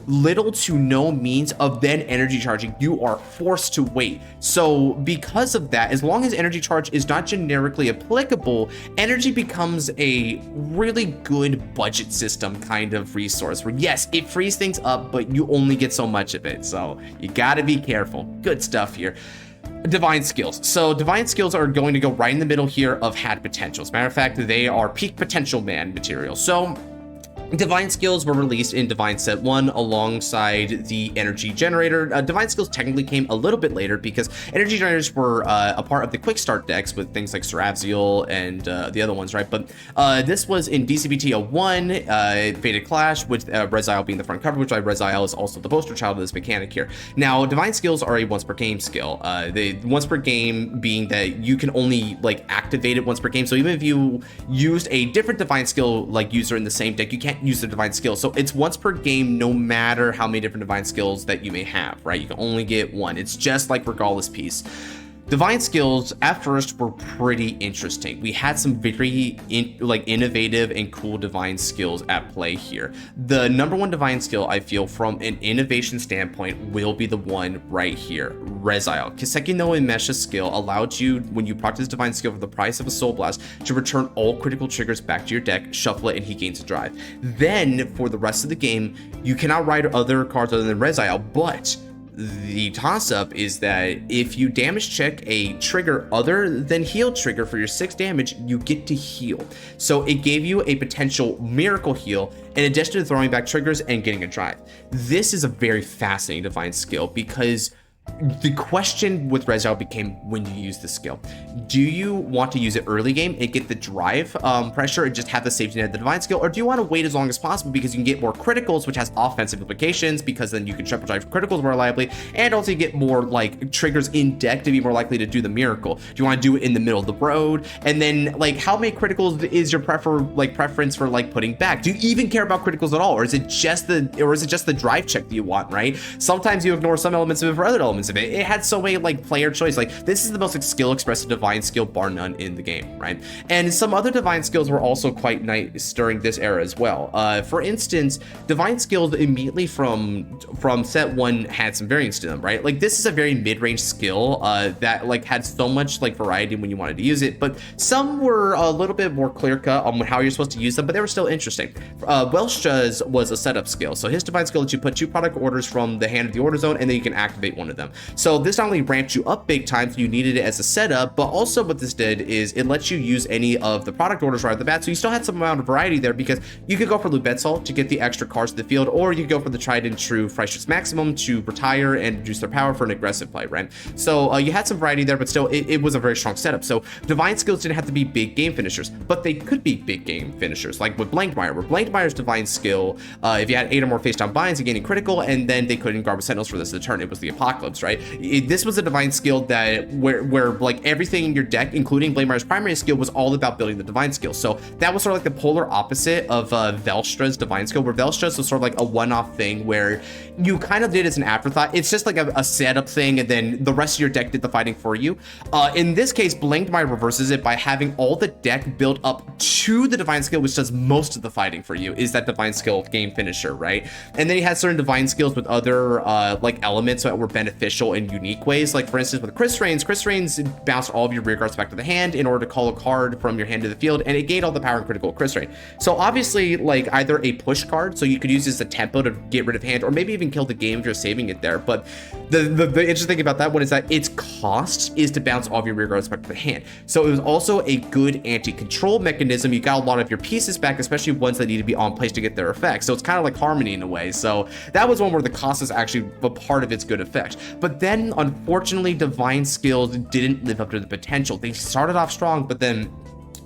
little to no means of then energy charging. You are forced to wait. So because of that, as long as energy charge is not generically applicable, energy becomes a really good budget system kind of resource where yes, it frees things up, but you only get so much of it. So you gotta be careful. Good stuff here. Divine skills. So divine skills are going to go right in the middle here of had potential. As a matter of fact, they are peak potential man material. So divine skills were released in Divine Set 1 alongside the energy generator. Divine skills technically came a little bit later because energy generators were a part of the quick start decks with things like Saravziel and the other ones, right? But this was in DCBT 01, Fated Clash, with Rezial being the front cover, which Rezial is also the poster child of this mechanic here. Now, divine skills are a once per game skill. They once per game being that you can only like activate it once per game. So even if you used a different divine skill like user in the same deck, you can't use the divine skill. So it's once per game no matter how many different divine skills that you may have, right? You can only get one. It's just like Regalis piece. Divine skills at first were pretty interesting. We had some very innovative and cool divine skills at play here. The number one divine skill I feel from an innovation standpoint will be the one right here, Rezial. Kiseki no Imesha's skill allowed you, when you practice divine skill for the price of a soul blast, to return all critical triggers back to your deck, shuffle it, and he gains a drive. Then for the rest of the game, you cannot ride other cards other than Rezial, but the toss-up is that if you damage check a trigger other than heal trigger for your 6 damage, you get to heal. So it gave you a potential miracle heal in addition to throwing back triggers and getting a drive. This is a very fascinating divine skill because the question with Rezial became when you use the skill. Do you want to use it early game and get the drive pressure and just have the safety net of the divine skill, or do you want to wait as long as possible because you can get more criticals, which has offensive implications because then you can triple drive criticals more reliably, and also you get more like triggers in deck to be more likely to do the miracle? Do you want to do it in the middle of the road? And then like how many criticals is your preference for like putting back? Do you even care about criticals at all, or is it just the drive check that you want, right? Sometimes you ignore some elements of it for other elements of it. It had so many like player choice. Like this is the most like, skill expressive divine skill bar none in the game, right? And some other divine skills were also quite nice during this era as well. For instance, divine skills immediately from set 1 had some variance to them, right? Like this is a very mid-range skill that like had so much like variety when you wanted to use it, but some were a little bit more clear-cut on how you're supposed to use them, but they were still interesting. Welsh's was a setup skill. So his divine skill lets you put 2 product orders from the hand of the order zone, and then you can activate one of them. So this not only ramped you up big time, so you needed it as a setup, but also what this did is it lets you use any of the product orders right at the bat. So you still had some amount of variety there because you could go for Lubetsol to get the extra cards to the field, or you could go for the tried and true Freischutz Maximum to retire and reduce their power for an aggressive play, right? So you had some variety there, but still it was a very strong setup. So divine skills didn't have to be big game finishers, but they could be big game finishers, like with Blankmeyer, where Blankmeyer's divine skill, if you had 8 or more face down binds, you gained a critical, and then they couldn't guard with Sentinels for this of the turn. It was the Apocalypse, right? This was a divine skill that where like everything in your deck, including Blankmeyer's primary skill, was all about building the divine skill. So that was sort of like the polar opposite of Velstra's divine skill, where Velstra's was sort of like a one-off thing where you kind of did as an afterthought. It's just like a setup thing, and then the rest of your deck did the fighting for you. In this case, Blankmeyer reverses it by having all the deck built up to the divine skill, which does most of the fighting for you, is that divine skill game finisher, right? And then he had certain divine skills with other like elements that were beneficial in unique ways. Like for instance, with Chris Reigns bounced all of your rear guards back to the hand in order to call a card from your hand to the field, and it gained all the power and critical of Chris Reigns. So obviously, like either a push card, so you could use this as a tempo to get rid of hand, or maybe even kill the game if you're saving it there. But the interesting thing about that one is that its cost is to bounce all of your rear guards back to the hand. So it was also a good anti-control mechanism. You got a lot of your pieces back, especially ones that need to be on place to get their effect. So it's kind of like Harmony in a way. So that was one where the cost is actually a part of its good effect. But then unfortunately, divine skills didn't live up to the potential. They started off strong, but then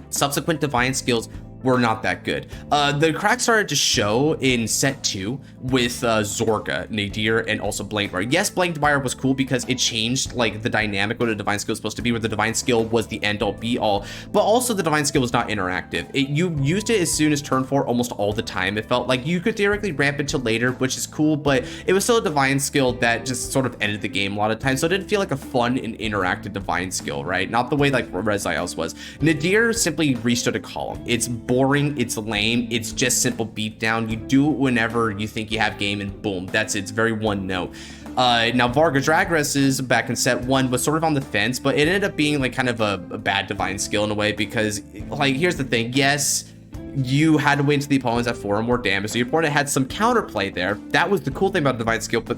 subsequent divine skills were not that good. The cracks started to show in set 2 with Zorga, Nadir, and also Blankmeyer. Yes, Blankmeyer was cool because it changed like the dynamic what a divine skill was supposed to be, where the divine skill was the end all be all, but also the divine skill was not interactive. You used it as soon as turn 4 almost all the time. It felt like you could theoretically ramp it till later, which is cool, but it was still a divine skill that just sort of ended the game a lot of times. So it didn't feel like a fun and interactive divine skill, right? Not the way like Rezial's was. Nadir simply restood a column. Its boring, it's lame, it's just simple beatdown. You do it whenever you think you have game, and boom, that's it. It's very one note. Now Overdress back in set 1 was sort of on the fence, but it ended up being like kind of a bad divine skill in a way, because like, here's the thing, yes, you had to wait until the opponents at 4 or more damage, so your opponent had some counterplay there. That was the cool thing about divine skill, but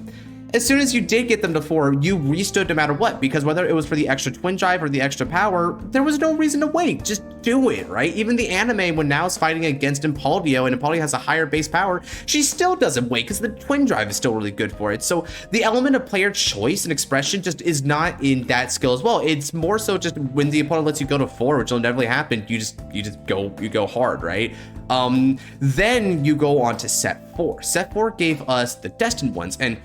as soon as you did get them to 4, you restood no matter what, because whether it was for the extra twin drive or the extra power, there was no reason to wait. Just do it, right? Even the anime, when now is fighting against Impaldio, and Impaldio has a higher base power, she still doesn't wait because the twin drive is still really good for it. So the element of player choice and expression just is not in that skill as well. It's more so just when the opponent lets you go to 4, which will inevitably happen, you go hard, right? Then you go on to set 4. Set 4 gave us the Destined Ones, and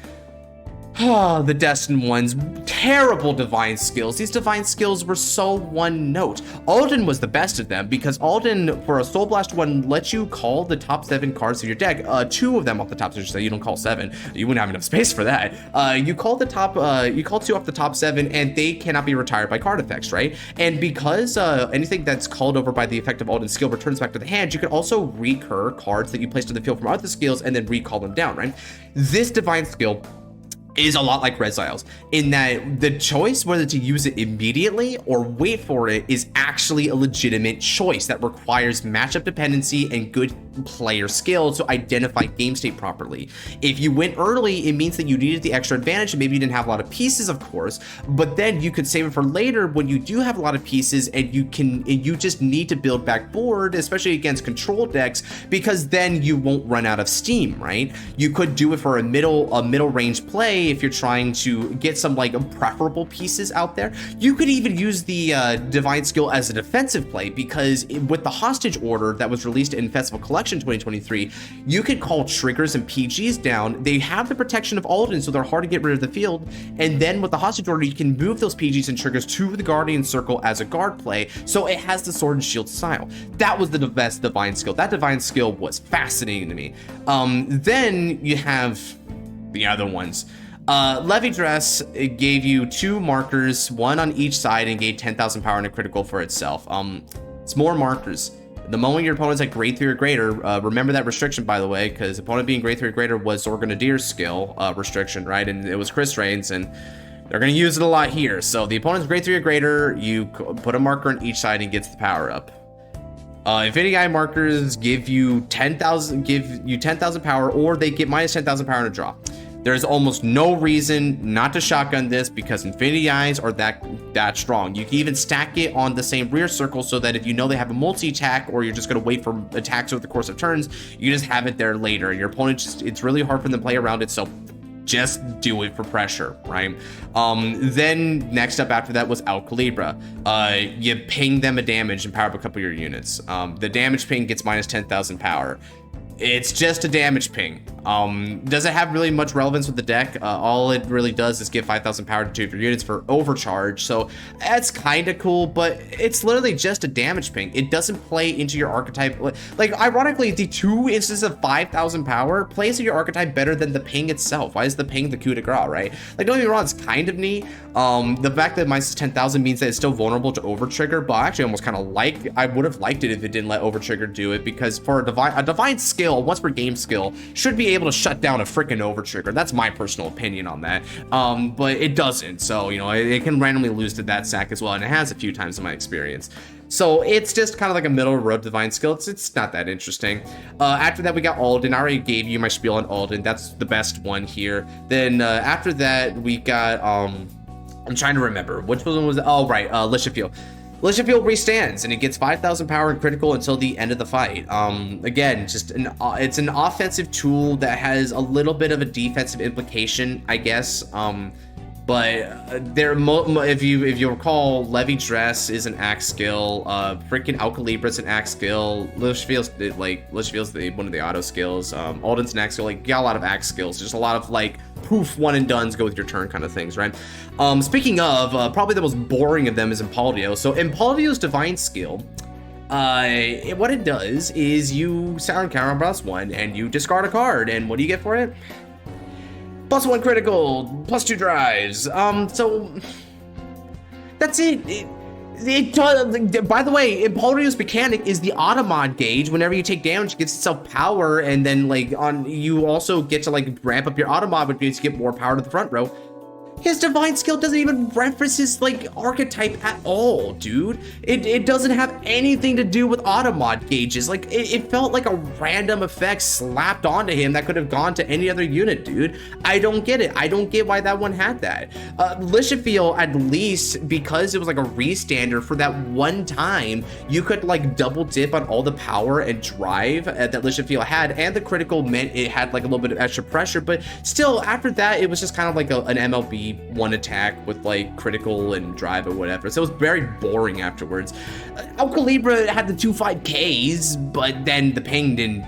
the Destined Ones, terrible divine skills. These divine skills were so one note. Alden was the best of them, because Alden, for a Soul Blast one, lets you call the top 7 cards of your deck. 2 of them off the top, so you don't call 7. You wouldn't have enough space for that. You call 2 off the top 7, and they cannot be retired by card effects, right? And because anything that's called over by the effect of Alden's skill returns back to the hand, you can also recur cards that you placed in the field from other skills and then recall them down, right? This divine skill is a lot like Regiles, in that the choice whether to use it immediately or wait for it is actually a legitimate choice that requires matchup dependency and good player skill to identify game state properly. If you went early, it means that you needed the extra advantage, and maybe you didn't have a lot of pieces, of course, but then you could save it for later when you do have a lot of pieces, and you just need to build back board, especially against control decks, because then you won't run out of steam, right? You could do it for a middle range play if you're trying to get some like preferable pieces out there. You could even use the divine skill as a defensive play, because with the hostage order that was released in Festival Collection 2023, you could call triggers and PGs down. They have the protection of Alden, so they're hard to get rid of the field, and then with the hostage order, you can move those PGs and triggers to the Guardian Circle as a guard play, so it has the sword and shield style. That was the best divine skill. That divine skill was fascinating to me. Then you have the other ones. Overdress, it gave you 2 markers, 1 on each side, and gave 10,000 power and a critical for itself. It's more markers. The moment your opponent's at grade 3 or greater, remember that restriction, by the way, because opponent being grade 3 or greater was Zorganadir's skill restriction, right? And it was Chris Reigns, and they're going to use it a lot here. So the opponent's grade 3 or greater, you put a marker on each side and gets the power up. Infinity Eye markers give you 10,000 power, or they get minus 10,000 power in a draw. There's almost no reason not to shotgun this, because Infinity Eyes are that strong. You can even stack it on the same rear circle, so that if you know they have a multi-attack, or you're just going to wait for attacks over the course of turns, you just have it there later. Your opponent it's really hard for them to play around it, so just do it for pressure, right? Then next up after that was Alcalibra. You ping them a damage and power up a couple of your units. The damage ping gets minus 10,000 power. It's just a damage ping. Doesn't have really much relevance with the deck. All it really does is give 5,000 power to 2 of your units for overcharge. So that's kind of cool, but it's literally just a damage ping. It doesn't play into your archetype. Like, ironically, the 2 instances of 5,000 power plays into your archetype better than the ping itself. Why is the ping the coup de grace, right? Like, don't get me wrong, it's kind of neat. The fact that minus 10,000 means that it's still vulnerable to overtrigger, but I actually almost kind of I would have liked it if it didn't let overtrigger do it, because for a divine skill, once per game skill, should be able to shut down a freaking overtrigger. That's my personal opinion on that. But it doesn't, so you know, it can randomly lose to that sack as well, and it has a few times in my experience. So it's just kind of like a middle road divine skill. It's not that interesting. After that, we got Alden. I already gave you my spiel on Alden. That's the best one here. Then after that, we got I'm trying to remember which one was. Oh right, Lishafield. Lishafield restands, and it gets 5,000 power and critical until the end of the fight. Again, just it's an offensive tool that has a little bit of a defensive implication, I guess. But if you recall, Overdress is an axe skill. Freaking Alcalibra is an axe skill. Lishfield's one of the auto skills. Alden's an axe skill. Like, you got a lot of axe skills. Just a lot of like poof one and dones, go with your turn kind of things, right? Speaking of, probably the most boring of them is Impaldio. So Impaldio's divine skill, what it does is you sound counter +1 and you discard a card, and what do you get for it? +1 critical, +2 drives. So that's it. It does. By the way, Empoleo's mechanic is the Automod gauge. Whenever you take damage, it gives itself power, and then like you also get to like ramp up your Automod, which means you get more power to the front row. His divine skill doesn't even reference his like archetype at all, dude. It doesn't have anything to do with Automod gauges. Like it felt like a random effect slapped onto him that could have gone to any other unit, dude. I don't get it. I don't get why that one had that. Lishafeel, at least because it was like a restander for that one time, you could like double dip on all the power and drive that Lishafeel had, and the critical meant it had like a little bit of extra pressure, but still after that it was just kind of like an MLB one attack with like critical and drive or whatever, so it was very boring afterwards. Alcalibra had the 2-5 Ks, but then the ping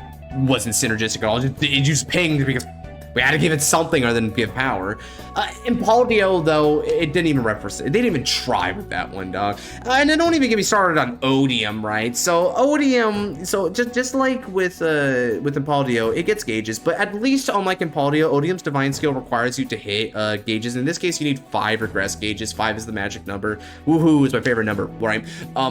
wasn't synergistic at all. It just pinged because we had to give it something other than give power. Empoleon, though, it didn't even reference it. They didn't even try with that one, dog. And then don't even get me started on Odium, right? So Odium, so just like with Empoleon, it gets gauges, but at least unlike Empoleon, Odium's divine skill requires you to hit gauges. In this case, you need 5 regress gauges. 5 is the magic number. Woohoo is my favorite number, right?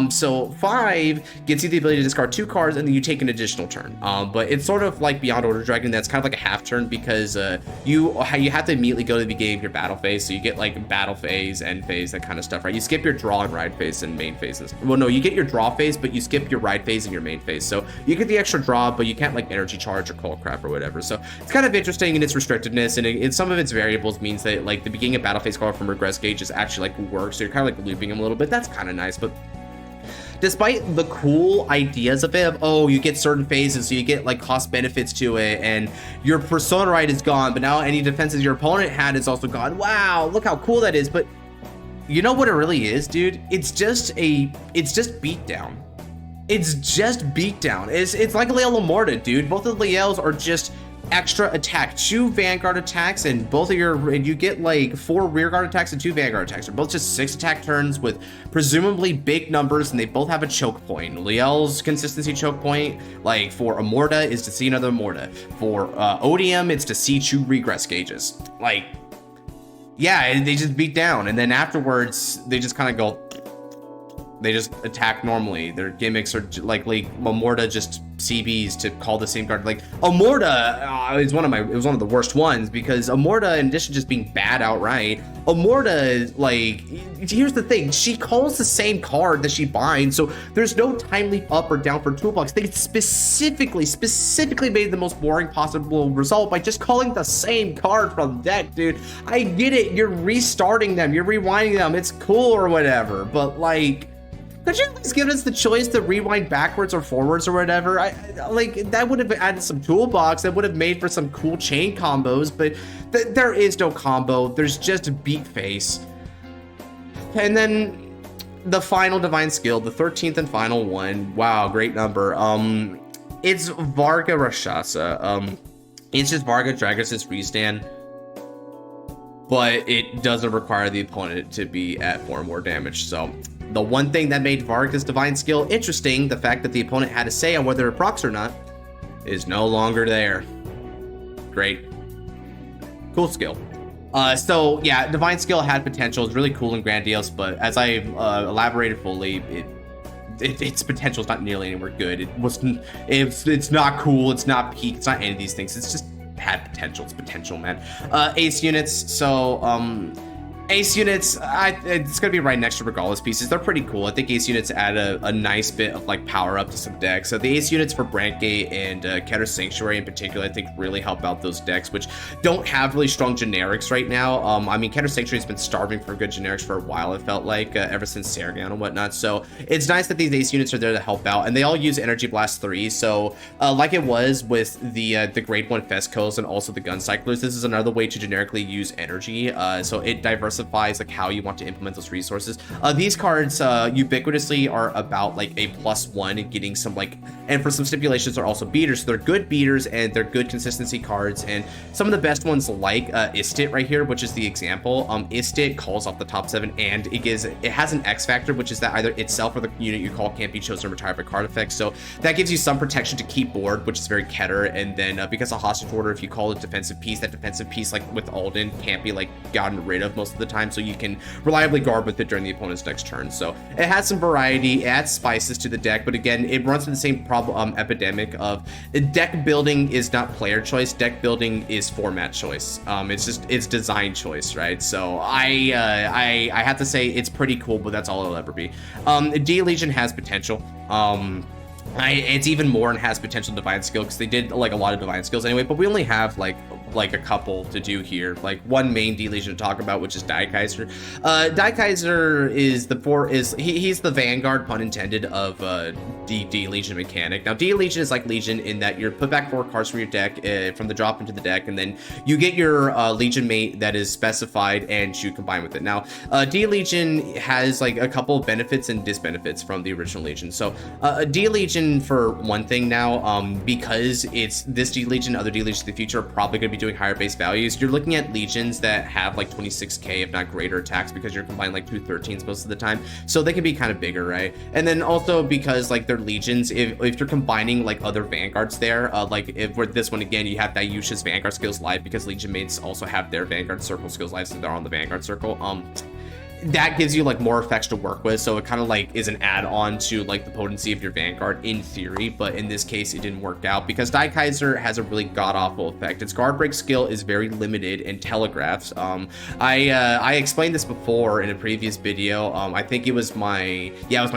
So 5 gets you the ability to discard 2 cards, and then you take an additional turn. But it's sort of like Beyond Order Dragon. That's kind of like a half turn because you have to immediately go to the beginning of your battle phase, so you get like battle phase, end phase, that kind of stuff, right? You skip your draw and ride phase and main phases. Well, no, you get your draw phase, but you skip your ride phase and your main phase. So you get the extra draw, but you can't like energy charge or call crap or whatever. So it's kind of interesting in its restrictiveness, and some of its variables means that like the beginning of battle phase card from regress gauges actually like works. So you're kind of like looping them a little bit. That's kind of nice, but despite the cool ideas of it, of, oh, you get certain phases, so you get like cost benefits to it, and your persona right is gone, but now any defenses your opponent had is also gone. Wow, look how cool that is. But you know what it really is, dude? It's just beatdown. It's just beatdown. It's like Leal Lamorta, dude. Both of the Leals are just extra attack, 2 Vanguard attacks, and you get like 4 rearguard attacks and 2 Vanguard attacks. They're both just 6 attack turns with presumably big numbers, and they both have a choke point. Leal's consistency choke point, like for Amorta, is to see another Amorta. For Odium, it's to see 2 regress gauges. Like, yeah, they just beat down, and then afterwards they just kind of go. They just attack normally. Their gimmicks are like Amorta just CBs to call the same card. Like Amorta is one of the worst ones, because Amorta, in addition to just being bad outright, Amorta, like, here's the thing, she calls the same card that she binds, so there's no time leap up or down for toolbox. They specifically made the most boring possible result by just calling the same card from deck, dude. I get it, you're restarting them, you're rewinding them, it's cool or whatever, but like, could you at least give us the choice to rewind backwards or forwards or whatever? Like, that would have added some toolbox, that would have made for some cool chain combos, but there is no combo. There's just a beat face. And then the final divine skill, the 13th and final one. Wow, great number. It's Varga Rashasa. It's just Varga Dragus' restand, but it doesn't require the opponent to be at 4 or more damage. So the one thing that made Varga's divine skill interesting, the fact that the opponent had a say on whether it procs or not, is no longer there. Great. Cool skill. So yeah, divine skill had potential. It's really cool and grandiose, but as I elaborated fully, its potential is not nearly anywhere good. It's not cool. It's not peak. It's not any of these things. It's just had potential. It's potential, man. Ace units. So Ace units, it's gonna be right next to Regalis pieces. They're pretty cool. I think Ace units add a nice bit of like power up to some decks. So the Ace units for Brandgate and Keter Sanctuary in particular, I think really help out those decks, which don't have really strong generics right now. I mean, Keter Sanctuary's been starving for good generics for a while, it felt like, ever since Sargon and whatnot. So it's nice that these Ace units are there to help out, and they all use Energy Blast 3. So like it was with the Grade 1 Fescos and also the Gun Cyclers, this is another way to generically use energy. So it diversifies like how you want to implement those resources. These cards ubiquitously are about like a +1 and getting some like, and for some stipulations they're also beaters. So they're good beaters and they're good consistency cards, and some of the best ones like Istit right here, which is the example. Istit calls off the top 7, and it has an X factor, which is that either itself or the unit you call can't be chosen or retired by card effects. So that gives you some protection to keep board, which is very Keter. And then because of hostage order, if you call a defensive piece, that defensive piece, like with Alden, can't be like gotten rid of most of the time, so you can reliably guard with it during the opponent's next turn. So it has some variety, it adds spices to the deck, but again, it runs into the same problem epidemic of deck building is not player choice, deck building is format choice. It's design choice, right? So I have to say it's pretty cool, but that's all it'll ever be. D-Legion has potential. It's even more and has potential divine skill, because they did like a lot of divine skills anyway, but we only have like a couple to do here. Like one main D-Legion to talk about, which is Daikaiser. Daikaiser is he's the Vanguard, pun intended, of D-Legion mechanic. Now D-Legion is like Legion in that you're put back 4 cards from your deck from the drop into the deck, and then you get your Legion mate that is specified and you combine with it. Now D-Legion has like a couple of benefits and disbenefits from the original Legion. So D-Legion, for one thing now, because it's this D-Legion, other D-Legions in the future are probably going to be doing higher base values. You're looking at Legions that have like 26k, if not greater, attacks, because you're combining like 2 13s most of the time, so they can be kind of bigger, right? And then also because like they're Legions, if you're combining like other Vanguards there, like if with this one again, you have Dayusha's Vanguard skills live, because Legion mates also have their Vanguard circle skills live, so they're on the Vanguard circle. That gives you like more effects to work with, so it kind of like is an add-on to like the potency of your Vanguard in theory, but in this case it didn't work out because Daikaiser has a really god-awful effect. Its guard break skill is very limited and telegraphs. I explained this before in a previous video. I think it was my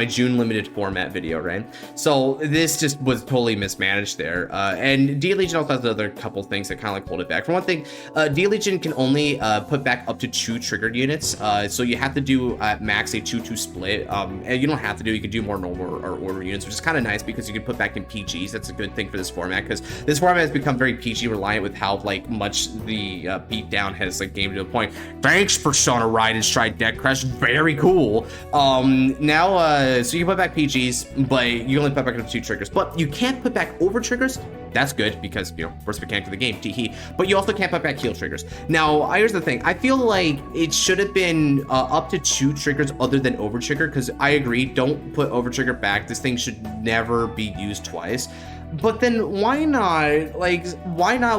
June limited format video, right? So this just was totally mismanaged there, and D-Legion also has another couple things that kind of like hold it back. For one thing, D-Legion can only put back up to 2 triggered units, so you have to do at max a 2-2 split, and you don't have to do, you can do more normal or order units, which is kind of nice because you can put back in PGs. That's a good thing for this format, because this format has become very PG reliant with how like much the beatdown has like gamed to a point. Thanks, Persona Ride and Stride Deck Crest, very cool. Now so you can put back PGs, but you only put back up to 2 triggers, but you can't put back over triggers. That's good because, you know, first mechanic of the game, tee-hee. But you also can't put back heal triggers. Now, here's the thing. I feel like it should have been up to 2 triggers other than over trigger, because I agree, don't put over trigger back. This thing should never be used twice. But then why not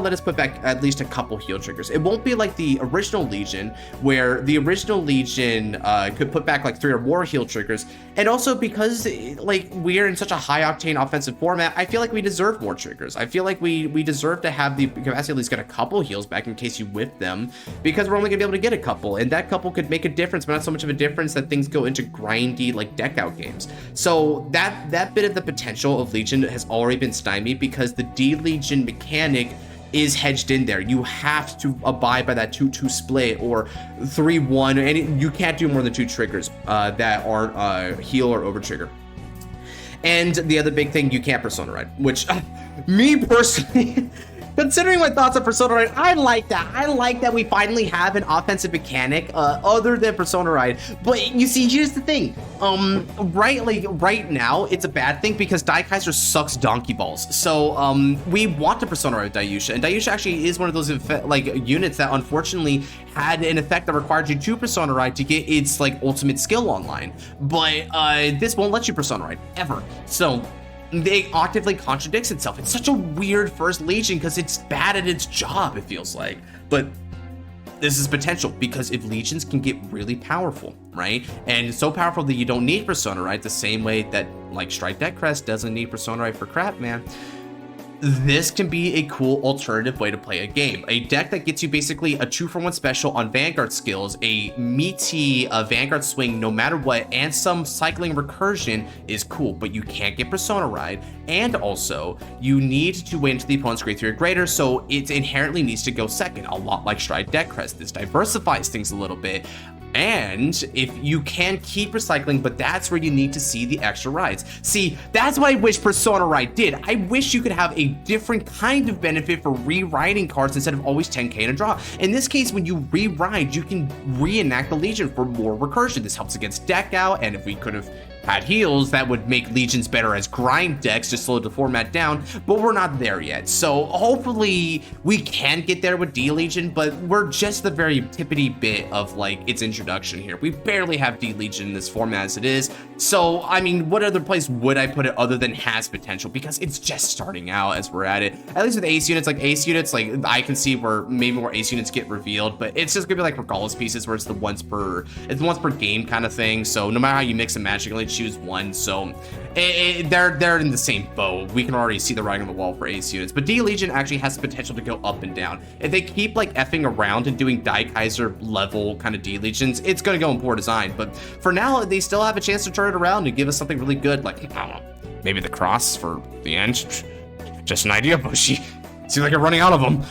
let us put back at least a couple heal triggers? It won't be like the original Legion, where the original Legion could put back like 3 or more heal triggers. And also because like we're in such a high octane offensive format, I feel like we deserve more triggers. I feel like we deserve to have the capacity at least get a couple heals back in case you whip them, because we're only gonna be able to get a couple, and that couple could make a difference, but not so much of a difference that things go into grindy like deck out games. So that bit of the potential of Legion has already been stymied because the D-Legion mechanic is hedged in there. You have to abide by that 2-2 split or 3-1, and you can't do more than 2 triggers that aren't heal or over trigger. And the other big thing, you can't Persona Ride, which me personally, considering my thoughts on Persona Ride, I like that. I like that we finally have an offensive mechanic other than Persona Ride. But you see, here's the thing. Right now, it's a bad thing because Daikaiser sucks donkey balls. So we want to Persona Ride Dayusha, and Dayusha actually is one of those units that unfortunately had an effect that required you to Persona Ride to get its like ultimate skill online. But this won't let you Persona Ride ever. So it actively contradicts itself. It's such a weird first Legion because it's bad at its job, it feels like. But this is potential, because if Legions can get really powerful, right? And so powerful that you don't need Persona Ride the same way that like Strike Deck Crest doesn't need Persona Ride for crap, man. This can be a cool alternative way to play a game. A deck that gets you basically a 2-for-1 special on Vanguard skills, a meaty Vanguard swing no matter what, and some cycling recursion is cool, but you can't get Persona Ride, and also you need to wait until the opponent's grade 3 or greater, so it inherently needs to go second, a lot like Stride Deck Crest. This diversifies things a little bit. And if you can keep recycling, but that's where you need to see the extra rides. See, that's what I wish Persona Ride did. I wish you could have a different kind of benefit for rewriting cards instead of always 10k in a draw. In this case, when you rewrite, you can reenact the Legion for more recursion. This helps against deck out, and if we could have had heals that would make legions better as grind decks to slow the format down, but we're not there yet. So hopefully we can get there with D Legion, but we're just the very tippity bit of like its introduction here. We barely have D Legion in this format as it is. So I mean, what other place would I put it other than has potential, because it's just starting out as we're at it. At least with ace units, like I can see where maybe more ace units get revealed, but it's just gonna be like Regalis pieces where it's the once per game kind of thing. So no matter how you mix and match, you can only choose one. So they're in the same boat. We can already see the writing on the wall for ace units, but D Legion actually has the potential to go up and down. If they keep like effing around and doing Die Kaiser level kind of D Legions, it's gonna go in poor design. But for now, they still have a chance to turn it around and give us something really good, like, I don't know, maybe the cross for the end. Just an idea, Bushy. Seems like you're running out of them.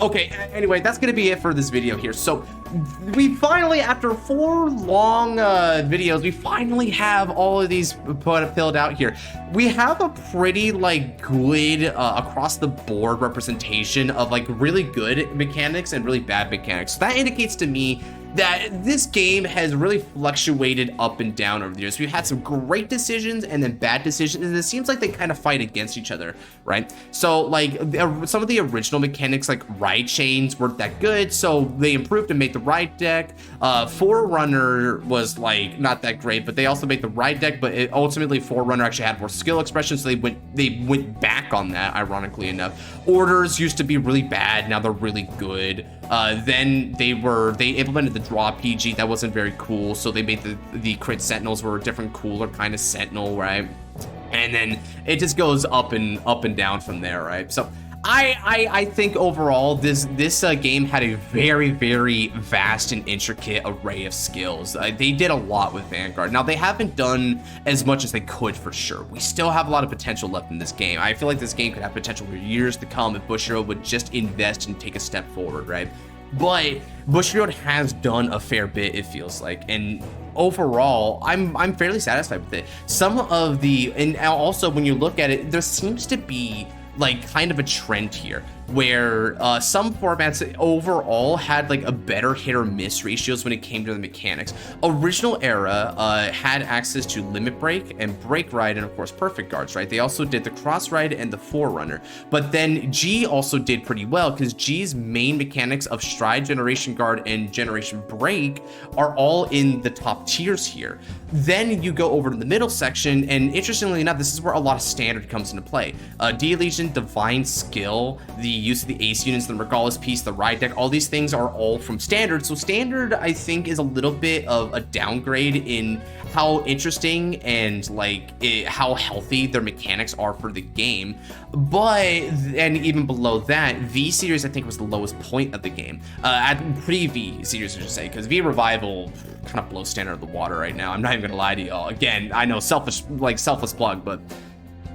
Okay, anyway, that's gonna be it for this video here. So we finally, after 4 long videos, we finally have all of these filled out here. We have a pretty like good across the board representation of like really good mechanics and really bad mechanics. So that indicates to me that this game has really fluctuated up and down over the years. We've had some great decisions and then bad decisions, and it seems like they kind of fight against each other, right? So like some of the original mechanics like ride chains weren't that good, so they improved to make the ride deck. Forerunner was like not that great, but they also made the ride deck, but ultimately Forerunner actually had more skill expression, so they went back on that, ironically enough. Orders used to be really bad, now they're really good. Then they implemented the draw PG, that wasn't very cool, so they made the crit sentinels were a different, cooler kind of sentinel, right? And then it just goes up and down from there, right? So I think overall this game had a very, very vast and intricate array of skills. They did a lot with Vanguard. Now they haven't done as much as they could for sure. We still have a lot of potential left in this game. I feel like this game could have potential for years to come if Bushiroad would just invest and take a step forward, right? But Bushiroad has done a fair bit, it feels like, and overall I'm fairly satisfied with it. Some of the, and also when you look at it, there seems to be like kind of a trend here where some formats overall had like a better hit or miss ratios when it came to the mechanics. Original Era had access to Limit Break and Break Ride and of course Perfect Guards, right? They also did the Cross Ride and the Forerunner. But then G also did pretty well because G's main mechanics of Stride, Generation Guard, and Generation Break are all in the top tiers here. Then you go over to the middle section, and interestingly enough, this is where a lot of standard comes into play. D Legion, Divine Skill, the use of the ace units, the Regalis piece, the ride deck, all these things are all from standard. So standard, I think, is a little bit of a downgrade in how interesting and like how healthy their mechanics are for the game. But and even below that, V series I think was the lowest point of the game. At pre-V series I should say, because V Revival kind of blows standard of the water right now. I'm not even gonna lie to y'all. Again, I know selfish plug, but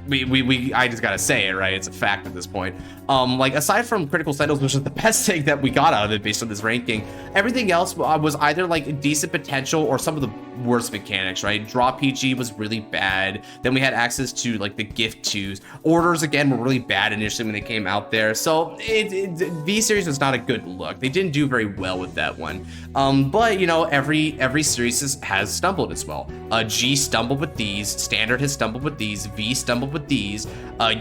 I just gotta say it, right? It's a fact at this point. Like aside from Critical Sentinels, which is the best thing that we got out of it based on this ranking, everything else was either like decent potential or some of the worst mechanics, right? Draw PG was really bad. Then we had access to like the gift twos. Orders again were really bad initially when they came out there. So V series was not a good look. They didn't do very well with that one. But you know, every series has stumbled as well. G stumbled with these. Standard has stumbled with these. V stumbled with these.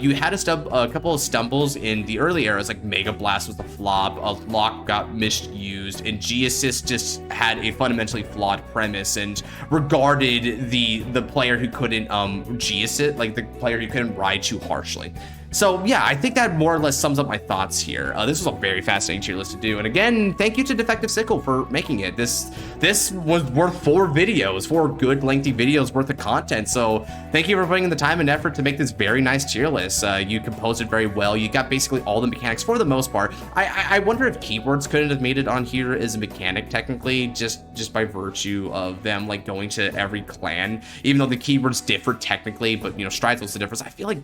You had a couple of stumbles in the early eras, like Mega Blast was the flop, Lock got misused, and G Assist just had a fundamentally flawed premise and regarded the player who couldn't G Assist, like the player who couldn't ride too harshly. So yeah, I think that more or less sums up my thoughts here. This was a very fascinating tier list to do, and again, thank you to Defective Sickle for making it. This was worth 4 videos, 4 good lengthy videos worth of content. So thank you for putting in the time and effort to make this very nice tier list. You composed it very well. You got basically all the mechanics for the most part. I wonder if keywords couldn't have made it on here as a mechanic technically, just by virtue of them like going to every clan, even though the keywords differ technically, but you know, Strides was the difference. I feel like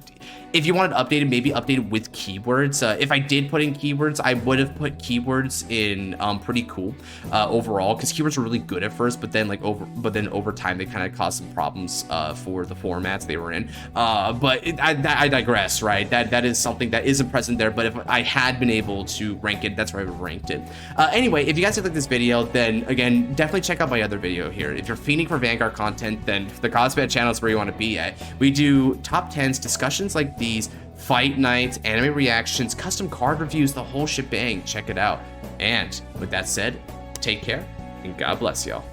if you wanted to update updated, maybe updated with keywords. If I did put in keywords, I would have put keywords in pretty cool overall, because keywords were really good at first, but then over time they kind of caused some problems for the formats they were in. But I digress, right? That is something that isn't present there, but if I had been able to rank it, that's where I would have ranked it. Anyway, if you guys have liked this video, then again, definitely check out my other video here. If you're fiending for Vanguard content, then the Cardfight channel is where you want to be at. We do top 10s, discussions like these, fight nights, anime reactions, custom card reviews, the whole shebang. Check it out. And with that said, take care and God bless y'all.